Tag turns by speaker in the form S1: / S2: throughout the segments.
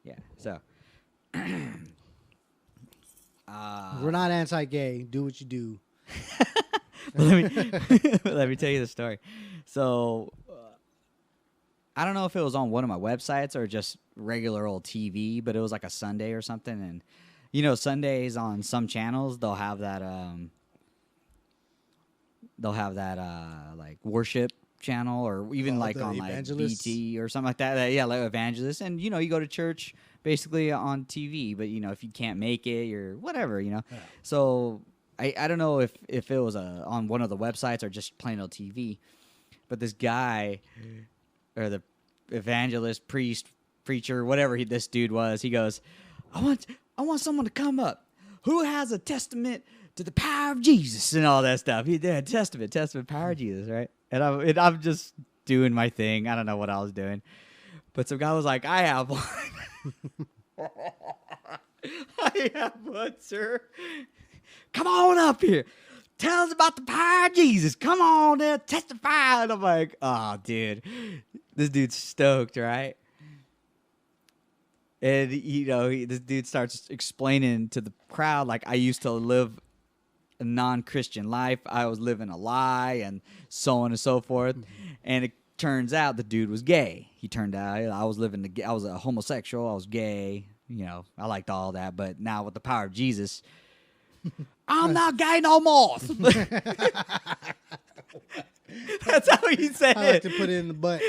S1: Yeah. So.
S2: We're not anti-gay. Do what you do.
S1: Let me tell you the story. So, I don't know if it was on one of my websites or just regular old TV, but it was like a Sunday or something. And Sundays on some channels they'll have that like worship channel, or even like
S2: the
S1: on like
S2: evangelists?
S1: BT or something like that. Yeah, like evangelists. And you go to church basically on TV, but if you can't make it or whatever,
S2: Yeah.
S1: So I don't know if it was on one of the websites or just plain old TV, but this guy or the evangelist, priest, preacher, whatever this dude was, he goes, I want someone to come up who has a testament to the power of Jesus and all that stuff. He did testament power of Jesus, right? And I'm just doing my thing. I don't know what I was doing, but some guy was like, I have one. I have one, sir. Come on up here. Tell us about the power of Jesus. Come on there, testify. And I'm like, oh, dude, this dude's stoked, right? And, this dude starts explaining to the crowd, like, I used to live a non-Christian life. I was living a lie and so on and so forth. And it turns out the dude was gay. He turned out I was a homosexual. I was gay. I liked all that. But now with the power of Jesus, I'm not gay no more. That's how he said
S2: I like
S1: it.
S2: to put it in the butt.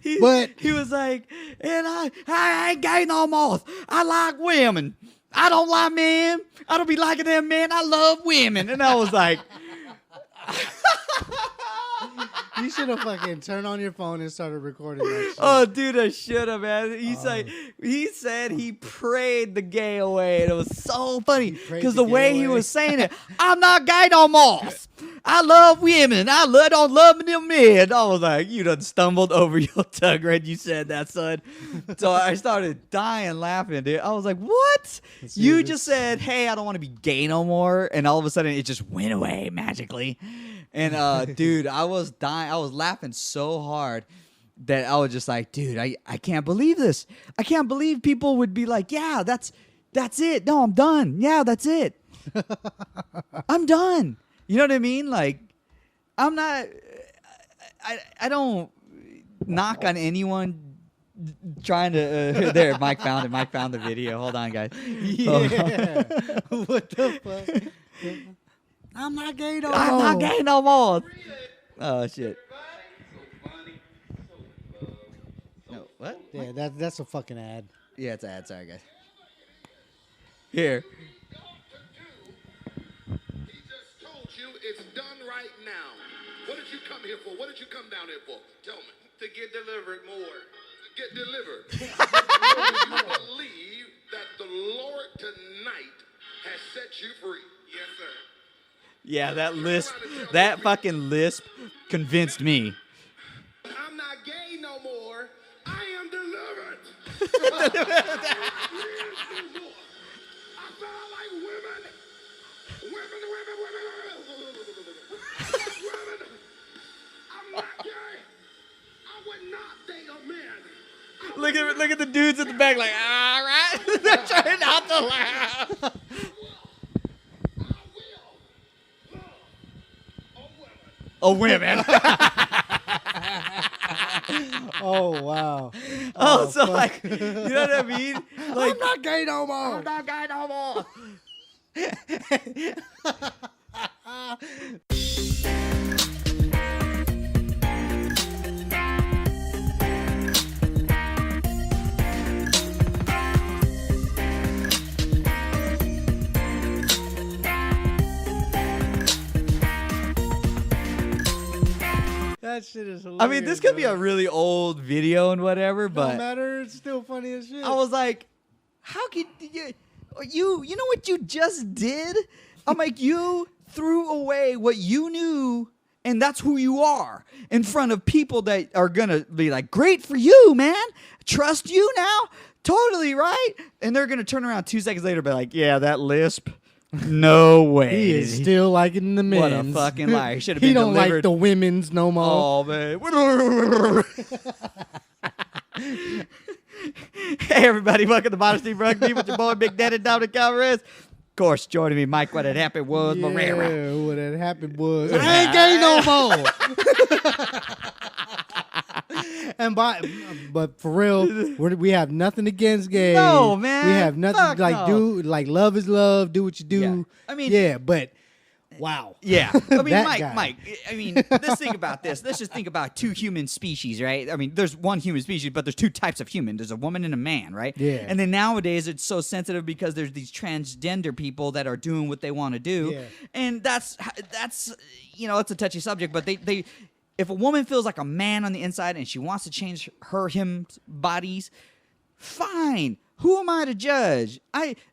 S1: He was like, and I ain't gay no more. I like women. I don't like men. I don't be liking them men. I love women. And I was like,
S2: You should have fucking turned on your phone and started recording that shit.
S1: oh, dude, I should have, man. He said he prayed the gay away, and it was so funny because the
S2: the
S1: way
S2: gay
S1: he
S2: away?
S1: was saying it, I'm not gay no more. I love women. Don't love them men. I was like, you done stumbled over your tongue when you said that, son. So I started dying laughing, dude. I was like, what? You just said, hey, I don't want to be gay no more, and all of a sudden it just went away magically. And dude, I was dying. I was laughing so hard that I was just like, dude, I can't believe this. I can't believe people would be like, yeah, that's it. No, I'm done. Yeah, that's it. I'm done. You know what I mean? Like, I'm not. I don't knock on anyone trying to. There, Mike found it. Mike found the video. Hold on, guys.
S2: Yeah. What the fuck? I'm not gay no more.
S1: I'm not gay no more. Oh shit. No, what?
S2: Yeah, that's a fucking ad.
S1: Yeah, it's an ad. Sorry, guys. Here.
S3: He just told you it's done right now. What did you come here for? What did you come down here for? Tell me. To get delivered more. To get delivered. Do you believe that the Lord tonight has set you free? Yes, sir.
S1: Yeah, that fucking lisp convinced me.
S3: I'm not gay no more. I am delivered. I felt like women. I'm not gay. I would not date a man.
S1: Look at the dudes at the back, like, all right. They're trying not to laugh.
S3: I will love a woman.
S1: Oh, women.
S2: Oh wow.
S1: Oh, so
S2: fuck.
S1: like, you know what I mean? Like,
S2: I'm not gay no more.
S1: I'm not gay no more.
S2: That shit is hilarious.
S1: I mean, this could be
S2: bro.
S1: a really old video and whatever,
S2: No
S1: but
S2: matter, it's still funny as shit.
S1: I was like, how could you know what you just did? I'm like, you threw away what you knew, and that's who you are in front of people that are gonna be like, great for you, man. Trust you now. Totally right. And they're gonna turn around 2 seconds later and be like, yeah, that lisp. No way.
S2: he is still liking the men's.
S1: What a fucking liar. He should have
S2: He
S1: been
S2: don't
S1: delivered.
S2: like the women's no more.
S1: Oh man. Hey, everybody, welcome to Modesty Rugby with your boy Big Daddy Dominic Alvarez. Of course, joining me, Mike. What had happened was Marrera.
S2: Yeah, what had happened was I ain't gay no more. But for real, we have nothing against gays.
S1: No, man.
S2: We have nothing
S1: Fuck
S2: like
S1: no.
S2: love is love. Do what you do.
S1: Yeah. I mean,
S2: yeah, but wow.
S1: Yeah. I mean,
S2: That guy.
S1: Mike, I mean, let's think about this. Let's just think about two human species, right? I mean, there's one human species, but there's two types of human. There's a woman and a man, right?
S2: Yeah.
S1: And then nowadays it's so sensitive because there's these transgender people that are doing what they want to do.
S2: Yeah.
S1: And that's it's a touchy subject, but they if a woman feels like a man on the inside and she wants to change him bodies, fine. Who am I to judge?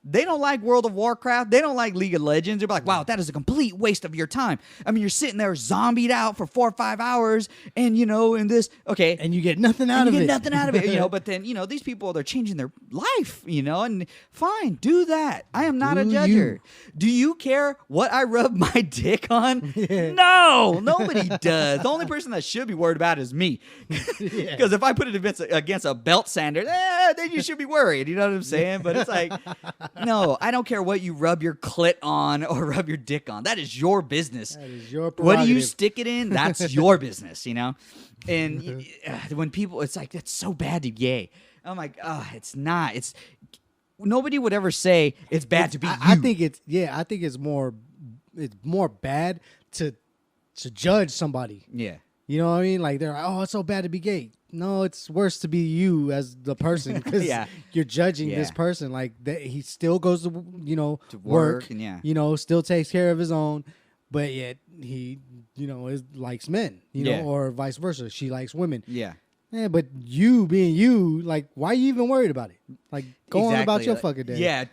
S1: They don't like World of Warcraft. They don't like League of Legends. They're like, wow, that is a complete waste of your time. I mean, you're sitting there zombied out for 4 or 5 hours, and in this, okay,
S2: And you get nothing out of it.
S1: you get nothing out of it, But then, these people, they're changing their life, and fine, do that. I am not a
S2: Do
S1: judger.
S2: you.
S1: Do you care what I rub my dick on? No, nobody does. The only person that should be worried about is me, because if I put it against a belt sander, then you should be worried. You know what I'm saying? But it's like, no, I don't care what you rub your clit on or rub your dick on. That is your business.
S2: That is your
S1: What do
S2: prerogative.
S1: you stick it in? That's your business, And when people, it's like, it's so bad to be gay. I'm like, it's not. It's nobody would ever say it's bad to be you.
S2: I think it's more bad to judge somebody.
S1: Yeah.
S2: You know what I mean? Like they're like, oh, it's so bad to be gay. No, it's worse to be you as the person because
S1: Yeah.
S2: you're judging this
S1: Yeah.
S2: person. Like he still goes to
S1: To
S2: work
S1: work and yeah.
S2: still takes care of his own, but yet he likes men,
S1: Yeah.
S2: or vice versa. She likes women.
S1: Yeah.
S2: Yeah, but you being you, like, why are you even worried about it? Like, go on about your fucking day.
S1: Yeah,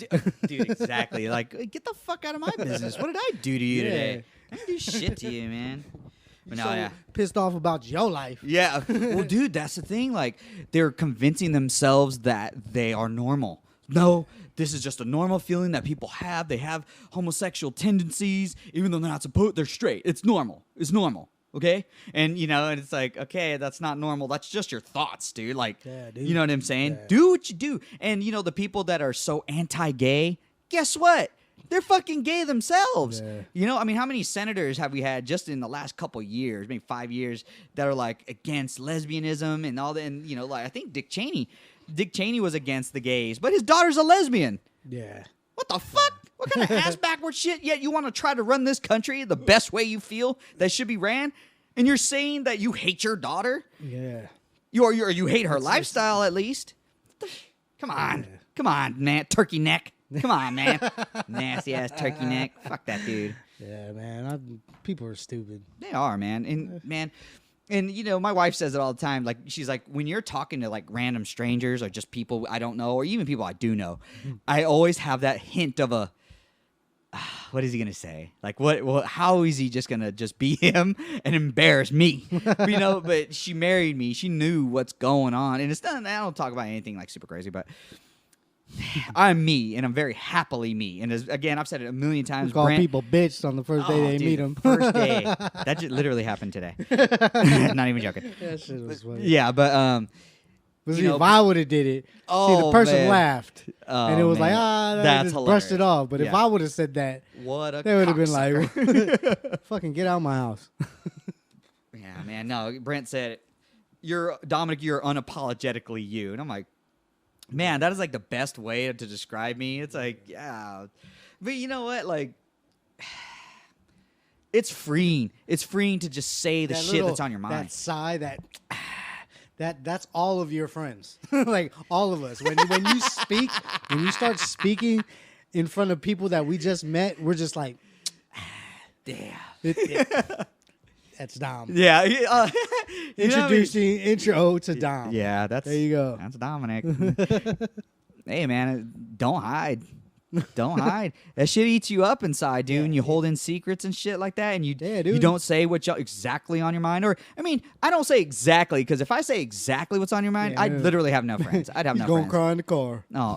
S1: dude, exactly. Like, get the fuck out of my business. What did I do to you
S2: Yeah.
S1: today? I didn't do shit to you, man. But no,
S2: So
S1: yeah.
S2: pissed off about your life.
S1: Yeah. Well, dude, that's the thing. Like, they're convincing themselves that they are normal. No, this is just a normal feeling that people have. They have homosexual tendencies, even though they're not supposed. They're straight. It's normal. It's normal. Okay? And, and it's like, okay, that's not normal. That's just your thoughts, dude. Like,
S2: Yeah, dude.
S1: you know what I'm saying?
S2: Yeah.
S1: Do what you do. And, the people that are so anti-gay, guess what? They're fucking gay themselves.
S2: Yeah.
S1: I mean, how many senators have we had just in the last couple years, maybe 5 years, that are like against lesbianism and all that? And, like I think Dick Cheney was against the gays, but his daughter's a lesbian.
S2: Yeah.
S1: What the fuck? What kind of ass backward shit? Yet you want to try to run this country the best way you feel that should be ran, and you're saying that you hate your daughter?
S2: Yeah.
S1: You hate her lifestyle at least. Come on, man, turkey neck. Come on, man, nasty ass turkey neck. Fuck that dude.
S2: Yeah, man. People are stupid.
S1: They are, man, and my wife says it all the time. Like, she's like, when you're talking to like random strangers or just people I don't know or even people I do know, I always have that hint of a. What is he gonna say? Like, what? How is he just gonna just be him and embarrass me? But she married me. She knew what's going on, and it's not. I don't talk about anything like super crazy, but I'm me, and I'm very happily me. And again, I've said it a million times.
S2: Call
S1: Brent-
S2: people bitch on the first day they
S1: dude,
S2: meet them.
S1: First day. That just literally happened today. Not even joking.
S2: That shit was funny.
S1: Yeah, but
S2: But
S1: you
S2: see,
S1: know,
S2: if I would have did it, see, the
S1: Oh,
S2: person
S1: man.
S2: laughed,
S1: Oh,
S2: and it was like,
S1: man.
S2: they
S1: That's
S2: just brushed it
S1: hilarious.
S2: off. But if
S1: Yeah.
S2: I would have said that,
S1: what a
S2: they would have been
S1: cocksucker.
S2: like, fucking get out of my house.
S1: Yeah, man. No, Brent said, "You're Dominic. You're unapologetically you," and I'm like, man, that is like the best way to describe me. It's like, yeah, but you know what? Like, it's freeing. It's freeing to just say the
S2: That
S1: shit
S2: little-
S1: that's on your mind.
S2: That sigh, that's all of your friends, like all of us. When you speak, when you start speaking in front of people that we just met, we're just like,
S1: Yeah.
S2: That's Dom.
S1: Yeah.
S2: Introducing intro to Dom.
S1: Yeah, that's
S2: There you go.
S1: That's Dominic. Hey, man, don't hide. Don't hide. That shit eats you up inside, dude. And you hold in secrets and shit like that, and you
S2: Yeah,
S1: you
S2: dude.
S1: don't say what's exactly on your mind. Or I mean, I don't say exactly because if I say exactly what's on your mind,
S2: Yeah.
S1: I'd literally have no friends. I'd have
S2: He's
S1: no
S2: gonna
S1: friends.
S2: cry in the car.
S1: No,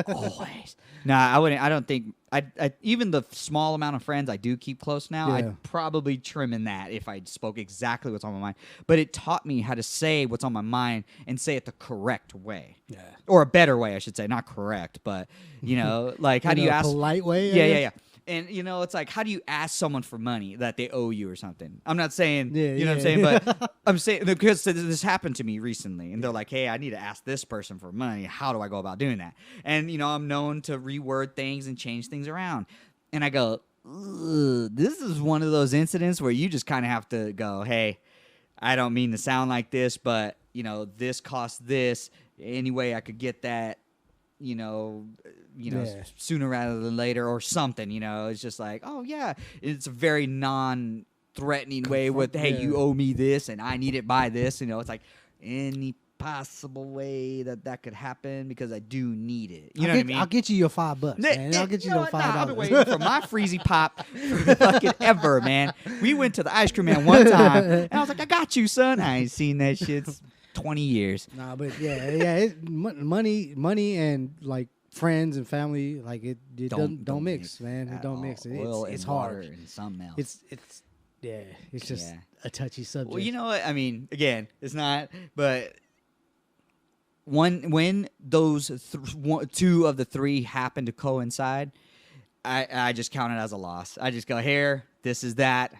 S1: always. Nah, I wouldn't. I don't think. I even the small amount of friends I do keep close now,
S2: Yeah.
S1: I'd probably trim in that if I spoke exactly what's on my mind. But it taught me how to say what's on my mind and say it the correct way.
S2: Yeah.
S1: Or a better way, I should say. Not correct, but, like, how
S2: In
S1: do you
S2: a
S1: ask?
S2: polite way? I
S1: Yeah, yeah,
S2: guess?
S1: yeah. And, it's like, how do you ask someone for money that they owe you or something? I'm not saying,
S2: Yeah,
S1: you know what I'm
S2: yeah.
S1: saying? But I'm saying, because this happened to me recently. And they're like, hey, I need to ask this person for money. How do I go about doing that? And, I'm known to reword things and change things around. And I go, ugh, this is one of those incidents where you just kind of have to go, hey, I don't mean to sound like this, but, this costs this. Any way I could get that,
S2: Yeah.
S1: sooner rather than later or something, it's just like, oh yeah, it's a very non-threatening way with, hey, you
S2: yeah.
S1: owe me this and I need it by this, it's like any possible way that could happen because I do need it. You know what I mean?
S2: I'll get you your $5, man. I'll get you your
S1: know what? Nah, I've been
S2: $5.
S1: waiting for my freezy pop for fucking ever, man. We went to the ice cream man one time and I was like, I got you, son. I ain't seen that shit 20 years.
S2: Nah, but yeah, money and like friends and family, like it don't mix, man. It
S1: at
S2: don't
S1: all.
S2: mix.
S1: Oil
S2: It's
S1: and water
S2: hard.
S1: and something else.
S2: It's yeah. It's just
S1: Yeah.
S2: a touchy subject.
S1: Well, you know what? I mean, again, it's not, but when those two of the three happen to coincide, I just count it as a loss. I just go, here, this is that.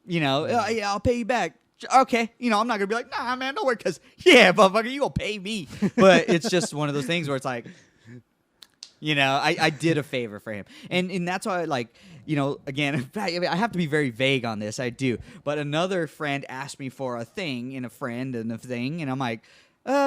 S1: Yeah, I'll pay you back. Okay, I'm not gonna be like, nah, man, don't worry, because yeah, motherfucker, you gonna pay me. But it's just one of those things where it's like, I did a favor for him, and that's why, like, again, I have to be very vague on this. I do, but another friend asked me for a thing and a friend and a thing, and I'm like,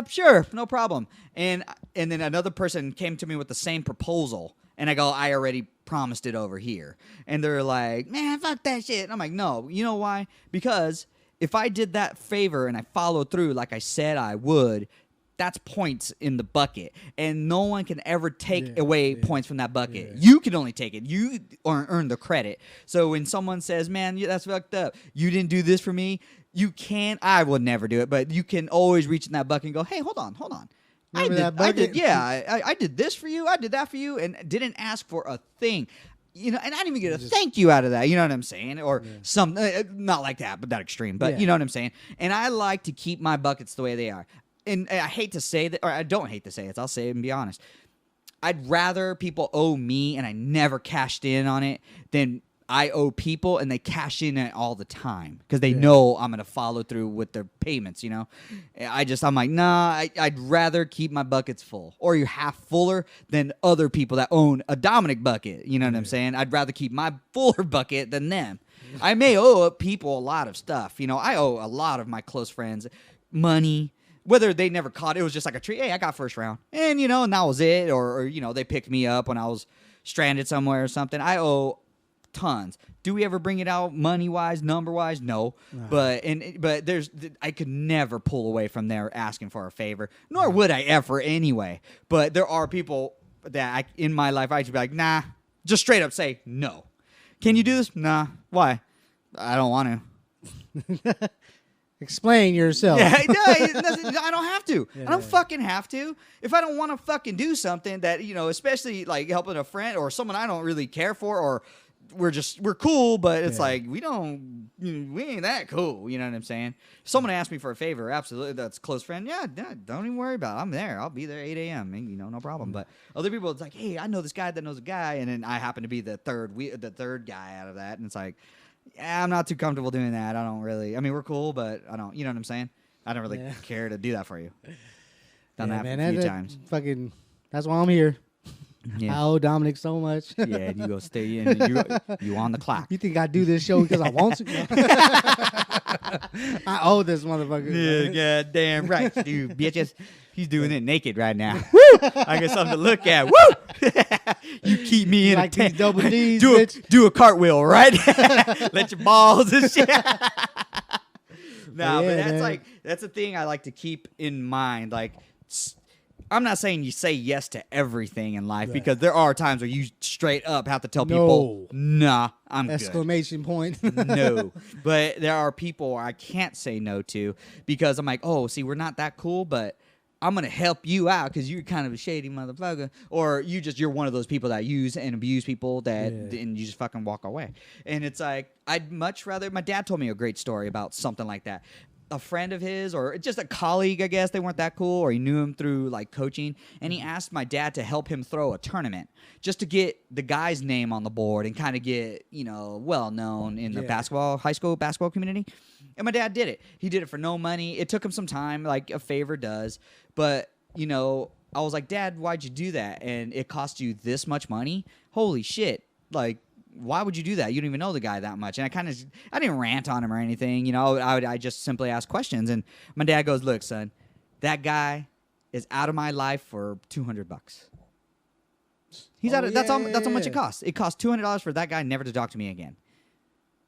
S1: sure, no problem. And then another person came to me with the same proposal, and I go, I already promised it over here, and they're like, man, fuck that shit. And I'm like, no, you know why? Because if I did that favor and I followed through like I said I would, that's points in the bucket. And no one can ever take away points from that bucket.
S2: Yeah.
S1: You can only take it. You earn the credit. So when someone says, man, that's fucked up, you didn't do this for me, you can't, I would never do it, but you can always reach in that bucket and go, hey, hold on.
S2: Remember that
S1: I did,
S2: bucket?
S1: yeah, I did this for you. I did that for you and didn't ask for a thing. And I didn't even get a thank you out of that. You know what I'm saying? Or some, not like that, but that extreme. But
S2: Yeah.
S1: you know what I'm saying? And I like to keep my buckets the way they are. And I hate to say that, or I don't hate to say it. I'll say it and be honest. I'd rather people owe me and I never cashed in on it than I owe people and they cash in it all the time because they know I'm going to follow through with their payments, I'm like, nah, I'd rather keep my buckets full or you half fuller than other people that own a Dominic bucket. You know what I'm saying? I'd rather keep my fuller bucket than them. I may owe people a lot of stuff. I owe a lot of my close friends money. Whether they never caught it, it was just like a treat. Hey, I got first round. And, and that was it. Or they picked me up when I was stranded somewhere or something. I owe tons. Do we ever bring it out money-wise, number-wise? No. But I could never pull away from there asking for a favor, nor would I ever anyway. But there are people that in my life, I should be like, nah, just straight up say no. Can you do this? Nah. Why? I don't want to.
S2: Explain yourself.
S1: Yeah, I don't have to. I don't fucking have to. If I don't want to fucking do something that, especially like helping a friend or someone I don't really care for, or we're cool, but it's like we ain't that cool. You know what I'm saying? If someone asks me for a favor, absolutely, that's a close friend. Yeah, don't even worry about it. I'm there. I'll be there 8 a.m. and, no problem. But other people, it's like, hey, I know this guy that knows a guy, and then I happen to be the third guy out of that, and it's like, yeah, I'm not too comfortable doing that. I don't really. I mean, we're cool, but I don't. You know what I'm saying? I don't really care to do that for you. Done that a few times.
S2: Fucking. That's why I'm here.
S1: Yeah.
S2: I owe Dominic so much.
S1: Yeah, and you go stay in. You on the clock.
S2: You think I do this show because I want to? I owe this motherfucker.
S1: Yeah, damn right, dude, bitches. He's doing it naked right now. Woo! I got something to look at. Woo! You keep me in
S2: Like
S1: a tent.
S2: these double Ds,
S1: do
S2: bitch.
S1: do a cartwheel, right? Let your balls and shit. No, but that's
S2: man.
S1: that's the thing I like to keep in mind. Like, I'm not saying you say yes to everything in life because there are times where you straight up have to tell people, nah, I'm good.
S2: Exclamation point.
S1: No. But there are people I can't say no to because I'm like, oh, see, we're not that cool, but I'm gonna help you out because you're kind of a shady motherfucker, or you're one of those people that use and abuse people and you just fucking walk away. And it's like I'd much rather. My dad told me a great story about something like that. A friend of his, or just a colleague, I guess they weren't that cool, or he knew him through like coaching, and he asked my dad to help him throw a tournament just to get the guy's name on the board and kind of get well known in the high school basketball community. And my dad did it. He did it for no money. It took him some time, like a favor does, but I was like, Dad, why'd you do that? And it cost you this much money? Holy shit! Like, why would you do that? You don't even know the guy that much. And I didn't rant on him or anything. I just simply asked questions. And my dad goes, look, son, that guy is out of my life for $200. He's that's how much it costs. It costs $200 for that guy never to talk to me again.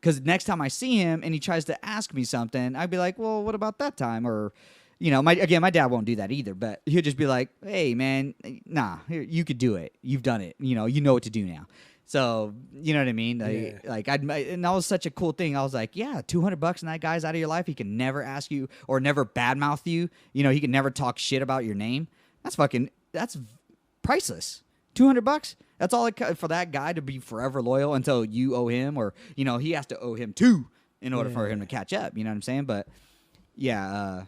S1: Because next time I see him and he tries to ask me something, I'd be like, well, what about that time? Or, my dad won't do that either. But he'll just be like, hey, man, nah, you could do it. You've done it. You know what to do now. So, you know what I mean? And that was such a cool thing. I was like, yeah, $200 and that guy's out of your life. He can never ask you or never badmouth you. He can never talk shit about your name. That's priceless. $200. That's all for that guy to be forever loyal until you owe him, or, he has to owe him too in order for him to catch up. You know what I'm saying? But yeah,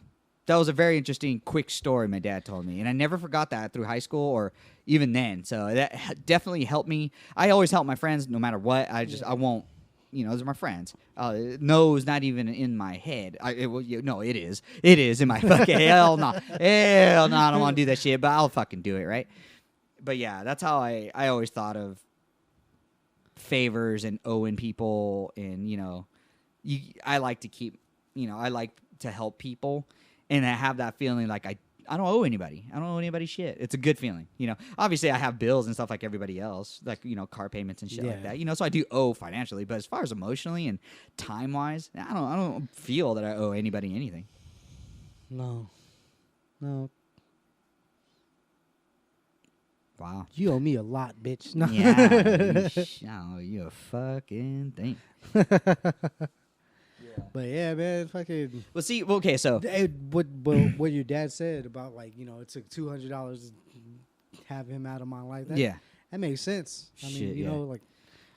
S1: that was a very interesting, quick story my dad told me. And I never forgot that through high school or even then. So that definitely helped me. I always help my friends no matter what. I won't, those are my friends. No is not even in my head. It is. It is in my fucking hell no. Hell no, I don't want to do that shit, but I'll fucking do it, right? But yeah, that's how I always thought of favors and owing people. And, I like to keep, I like to help people. And I have that feeling like I don't owe anybody. I don't owe anybody shit. It's a good feeling. Obviously I have bills and stuff like everybody else, like, car payments and shit like that. So I do owe financially, but as far as emotionally and time-wise, I don't feel that I owe anybody anything.
S2: No.
S1: Wow.
S2: You owe me a lot, bitch. No.
S1: Yeah. You a fucking thing.
S2: But yeah, man, fucking.
S1: Well, see, okay, so
S2: what your dad said about, like, it took $200 to have him out of my life. That makes sense.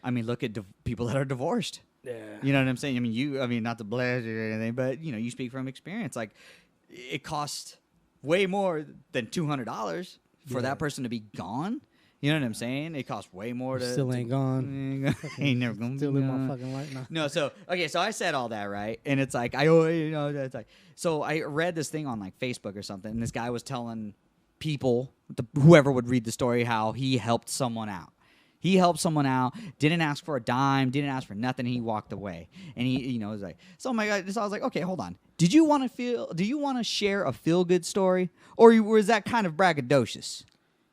S2: I mean,
S1: look at people that are divorced.
S2: Yeah.
S1: You know what I'm saying? I mean, not to blast you or anything, but you speak from experience. Like, it costs way more than $200 for that person to be gone. You know what I'm saying? It costs way more to...
S2: Still ain't gone.
S1: Ain't never gonna
S2: Still
S1: be
S2: in
S1: gone.
S2: my fucking life now.
S1: No, so I said all that, right? And it's like, it's like... So I read this thing on, like, Facebook or something, and this guy was telling people, whoever would read the story, how he helped someone out. He helped someone out, didn't ask for a dime, didn't ask for nothing, he walked away. And he, was like... So my God, so I was like, okay, hold on. Do you want to share a feel-good story? Or was that kind of braggadocious?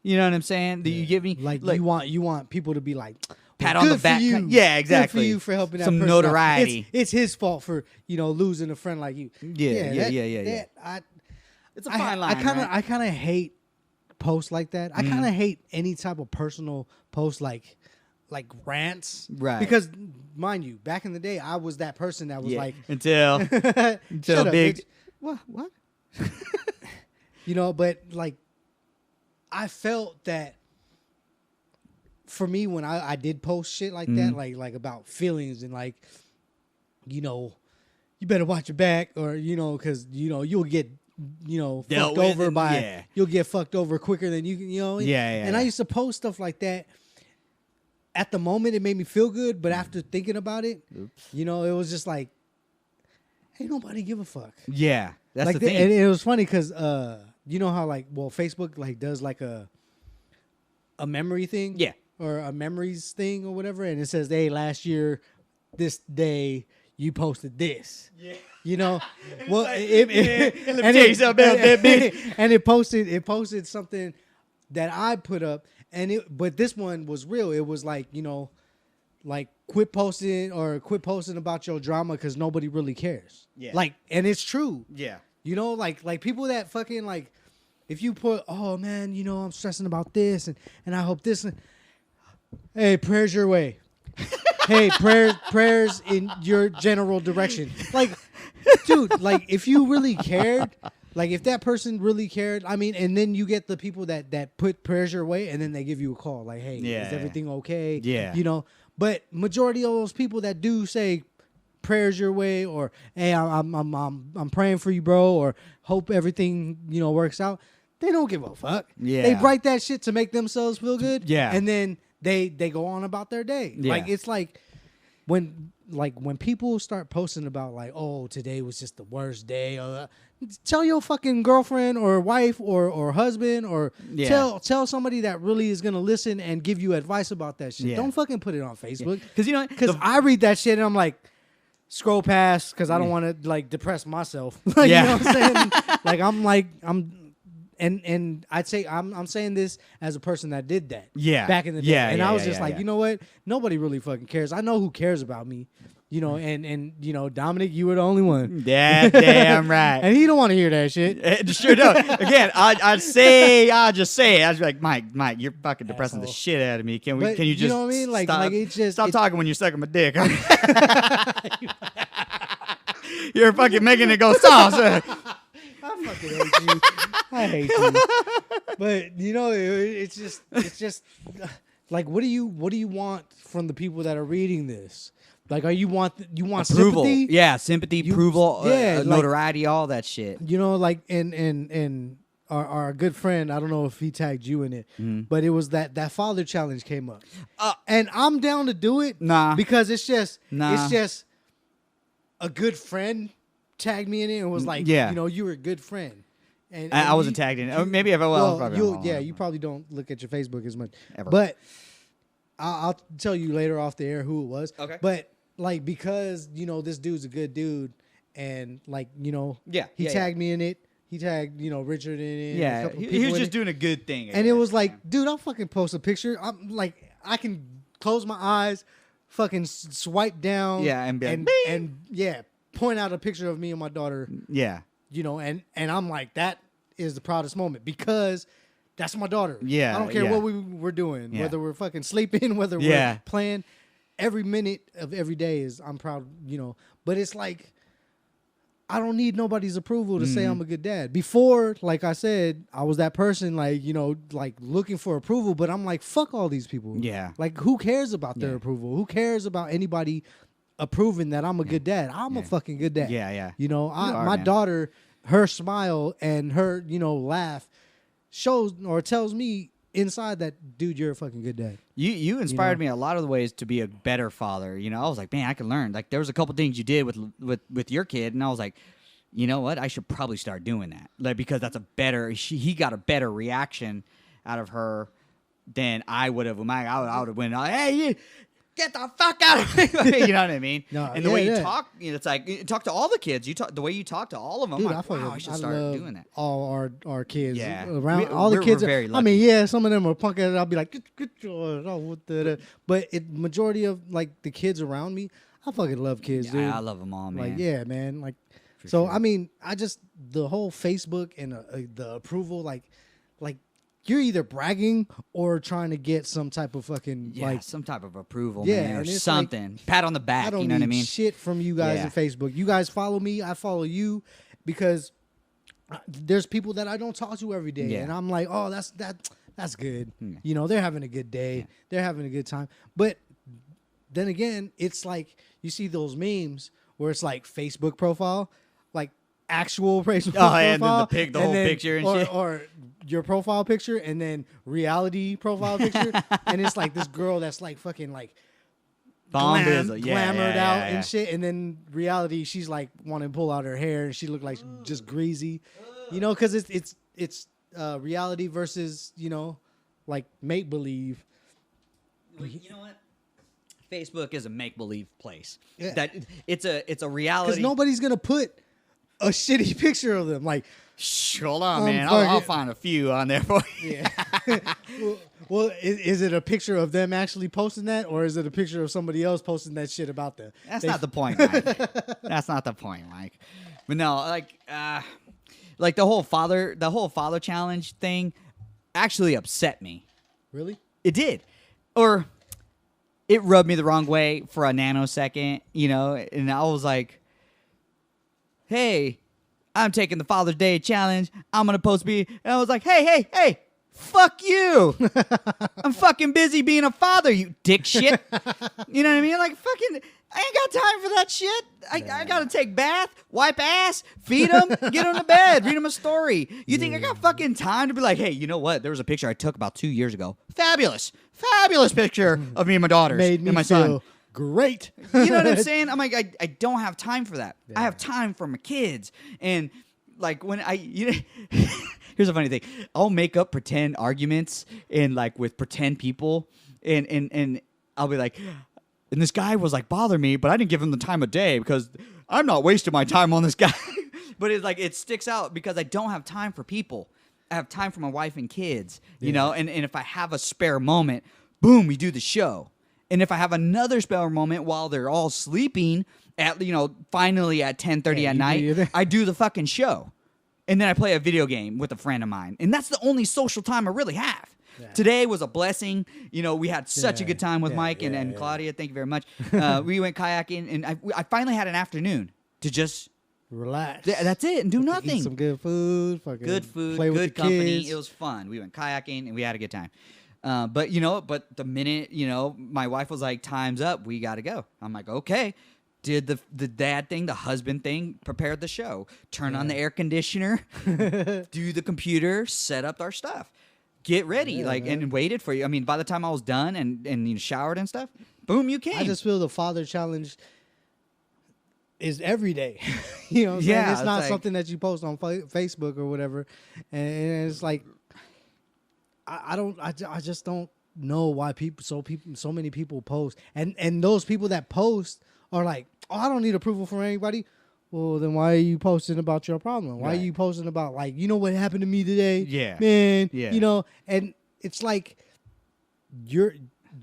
S1: You know what I'm saying? Do you give me
S2: like you want people to be like,
S1: pat on the back? Yeah, exactly.
S2: Good for you for helping that
S1: some
S2: person
S1: notoriety.
S2: Out. It's his fault for losing a friend like you.
S1: Yeah. It's a fine line.
S2: I kind of hate posts like that. I kind of hate any type of personal post like rants,
S1: right?
S2: Because mind you, back in the day, I was that person that was like
S1: until big.
S2: Up, what? But like. I felt that for me when I did post shit like that, like about feelings and like, you better watch your back or, because, you'll get, fucked over you'll get fucked over quicker than you can, And I used to post stuff like that. At the moment, it made me feel good, but after thinking about it, it was just like, ain't nobody give a fuck.
S1: Yeah, that's
S2: like
S1: the thing.
S2: And it was funny because, you know how Facebook like does like a memory thing, or a memories thing or whatever, and it says, "Hey, last year, this day you posted this." Yeah, well, and it posted something that I put up, but this one was real. It was like like quit posting about your drama because nobody really cares. Yeah, like, and it's true.
S1: Yeah.
S2: Like people that fucking like, if you put, oh man, I'm stressing about this and I hope this. Hey, prayers your way. Hey, prayers in your general direction. Like, dude, like if you really cared, Like if that person really cared, I mean, and then you get the people that put prayers your way, and then they give you a call like, "Hey,
S1: Yeah.
S2: is everything okay?"
S1: Yeah.
S2: You know. But majority of those people that do say prayers your way, or "Hey, I'm praying for you, bro," or "Hope everything works out," they don't give a fuck.
S1: Yeah.
S2: They write that shit to make themselves feel good.
S1: Yeah.
S2: And then they go on about their day.
S1: Yeah.
S2: Like it's like when people start posting about like, "Oh, today was just the worst day," tell your fucking girlfriend or wife or husband or
S1: Yeah.
S2: tell somebody that really is gonna listen and give you advice about that shit.
S1: Yeah.
S2: Don't fucking put it on Facebook.
S1: Because
S2: Because I read that shit and I'm like, scroll past because I don't want to like depress myself. Like,
S1: Yeah.
S2: You know what I'm saying? And I'd say I'm saying this as a person that did that.
S1: Yeah.
S2: Back in the day.
S1: Yeah,
S2: And
S1: yeah,
S2: I was
S1: yeah,
S2: just
S1: yeah,
S2: like,
S1: yeah.
S2: you know what? Nobody really fucking cares. I know who cares about me. And Dominic, you were the only one.
S1: Yeah, damn right.
S2: And he don't want to hear that shit.
S1: Sure don't. Again, I'll just say it. I'd be like, Mike, you're fucking depressing the
S2: Asshole.
S1: shit out of me. Can
S2: But
S1: you
S2: you
S1: just
S2: know what I mean? Like-
S1: stop,
S2: like it's just-
S1: stop
S2: it-
S1: talking when you're sucking my dick. You're fucking making it go soft.
S2: I fucking hate you. I hate you. But it's just like what do you want from the people that are reading this? Like, you want
S1: Approval.
S2: sympathy?
S1: Yeah, sympathy, approval,
S2: yeah, like-
S1: notoriety, all that shit.
S2: Like and our good friend, I don't know if he tagged you in it,
S1: Mm-hmm.
S2: but it was that father challenge came up, and I'm down to do it.
S1: Nah.
S2: Because it's just a good friend tagged me in it and was like,
S1: Yeah.
S2: you were a good friend. And
S1: I wasn't tagged in it. Or maybe if I was,
S2: well,
S1: probably
S2: you probably don't look at your Facebook as much.
S1: Ever.
S2: But I'll tell you later off the air who it was.
S1: Okay.
S2: But like because this dude's a good dude, and like
S1: Yeah,
S2: he
S1: yeah,
S2: tagged me in it. He tagged Richard in it. and a
S1: Yeah,
S2: couple
S1: he
S2: people
S1: was
S2: in
S1: just
S2: it.
S1: doing a good thing. I
S2: And it
S1: guess.
S2: was like, dude, I'll fucking post a picture. I'm like, I can close my eyes, fucking swipe down,
S1: Yeah, and be like,
S2: and,
S1: "Beep."
S2: and yeah, point out a picture of me and my daughter.
S1: yeah.
S2: And I'm like, that is the proudest moment because that's my daughter.
S1: Yeah,
S2: I don't care
S1: yeah.
S2: what we're doing,
S1: Yeah.
S2: whether we're fucking sleeping, whether
S1: Yeah.
S2: we're playing. Every minute of every day is I'm proud, But it's like I don't need nobody's approval to say
S1: Mm-hmm.
S2: I'm a good dad. Before, like I said, I was that person, like like looking for approval. But I'm like, fuck all these people.
S1: Yeah.
S2: Like, who cares about their
S1: Yeah.
S2: approval? Who cares about anybody approving that I'm a good dad? I'm a fucking good dad.
S1: Yeah, yeah.
S2: My
S1: man.
S2: daughter, her smile and her, laugh shows or tells me inside that, dude, you're a fucking good dad.
S1: You inspired me a lot of the ways to be a better father. I was like, man, I can learn. Like, there was a couple things you did with your kid, and I was like, you know what? I should probably start doing that. Like, because that's he got a better reaction out of her than I would have. I would have went, hey, you get the fuck out of me. You know what I mean?
S2: No,
S1: and the way you
S2: yeah.
S1: talk, it's like you talk to all the kids. The way you talk to all of them.
S2: Dude,
S1: I'm like, wow, I should start
S2: love
S1: doing that.
S2: all our kids.
S1: Yeah.
S2: Around all the
S1: We're
S2: kids.
S1: very
S2: I
S1: lucky.
S2: mean, yeah, some of them are punk ass. I'll be like, but majority of like the kids around me, I fucking love kids, dude.
S1: I love them all, man.
S2: Like, yeah, man. Like,
S1: For
S2: so
S1: sure.
S2: I mean, the whole Facebook and the approval, like you're either bragging or trying to get some type of fucking
S1: Yeah,
S2: like.
S1: some type of approval,
S2: Yeah,
S1: man, or
S2: and it's
S1: something. Pat on the back,
S2: I don't
S1: you know
S2: need
S1: what I mean?
S2: shit from you guys
S1: Yeah.
S2: on Facebook. You guys follow me, I follow you, because there's people that I don't talk to every day,
S1: Yeah.
S2: and I'm like, oh, that's good. They're having a good day, they're having a good time. But then again, it's like you see those memes where it's like Facebook profile, like actual Facebook
S1: Oh, and then
S2: profile,
S1: the whole picture and shit.
S2: or your profile picture, and then reality profile picture, and it's like this girl that's like fucking like
S1: Bombizzle. Yeah,
S2: glamored
S1: yeah,
S2: out
S1: yeah,
S2: and shit, and then reality, she's like wanting to pull out her hair, and she looked like just greasy, because it's reality versus like make believe.
S1: You know what? Facebook is a make-believe place.
S2: Yeah.
S1: That it's a reality.
S2: Because nobody's gonna put a shitty picture of them. Like,
S1: Shh, hold on, man. I'll
S2: fucking-
S1: find a few on there for you.
S2: yeah. well, is it a picture of them actually posting that, or is it a picture of somebody else posting that shit about them?
S1: That's not the point, Mike. That's not the point, Mike. But no, like the whole father challenge thing actually upset me.
S2: Really.
S1: It did. Or it rubbed me the wrong way for a nanosecond, and I was like, hey, I'm taking the Father's Day challenge. I'm gonna post me. And I was like, hey, fuck you. I'm fucking busy being a father, you dick shit. You know what I mean? Like fucking. I ain't got time for that shit. I gotta take bath, wipe ass, feed them, get them to bed, read them a story. You think I got fucking time to be like, hey, you know what? There was a picture I took about 2 years ago. Fabulous picture of me and my daughters
S2: Made me
S1: and my
S2: feel
S1: son.
S2: great.
S1: You know what I'm saying? I'm like, I don't have time for that. I have time for my kids. And like when here's a funny thing. I'll make up pretend arguments and like with pretend people and I'll be like, and this guy was like bothering me, but I didn't give him the time of day because I'm not wasting my time on this guy. But it's like it sticks out because I don't have time for people. I have time for my wife and kids, you know? And if I have a spare moment, boom, we do the show. And if I have another spare moment while they're all sleeping at, finally at 10:30 at night, I do the fucking show. And then I play a video game with a friend of mine. And that's the only social time I really have. Yeah. Today was a blessing. We had such a good time with Mike and Claudia. Thank you very much. We went kayaking, and I finally had an afternoon to just
S2: relax.
S1: That's it, and do nothing.
S2: Eat some good food.
S1: Good food,
S2: play with
S1: good
S2: the
S1: company.
S2: kids.
S1: It was fun. We went kayaking, and we had a good time. But the minute my wife was like, "Time's up. We got to go." I'm like, "Okay." Did the dad thing, the husband thing, prepared the show, turn on the air conditioner, do the computer, set up our stuff. Get ready, and waited for you. I mean, by the time I was done and showered and stuff, boom, you came.
S2: I just feel the father challenge is every day. You know what I'm saying? It's not something that you post on Facebook or whatever. And it's like, I just don't know why so many people post. And those people that post are like, oh, I don't need approval from anybody. Well, then why are you posting about your problem? Why are you posting about, like, what happened to me today?
S1: Yeah.
S2: Man.
S1: Yeah.
S2: And it's like, you're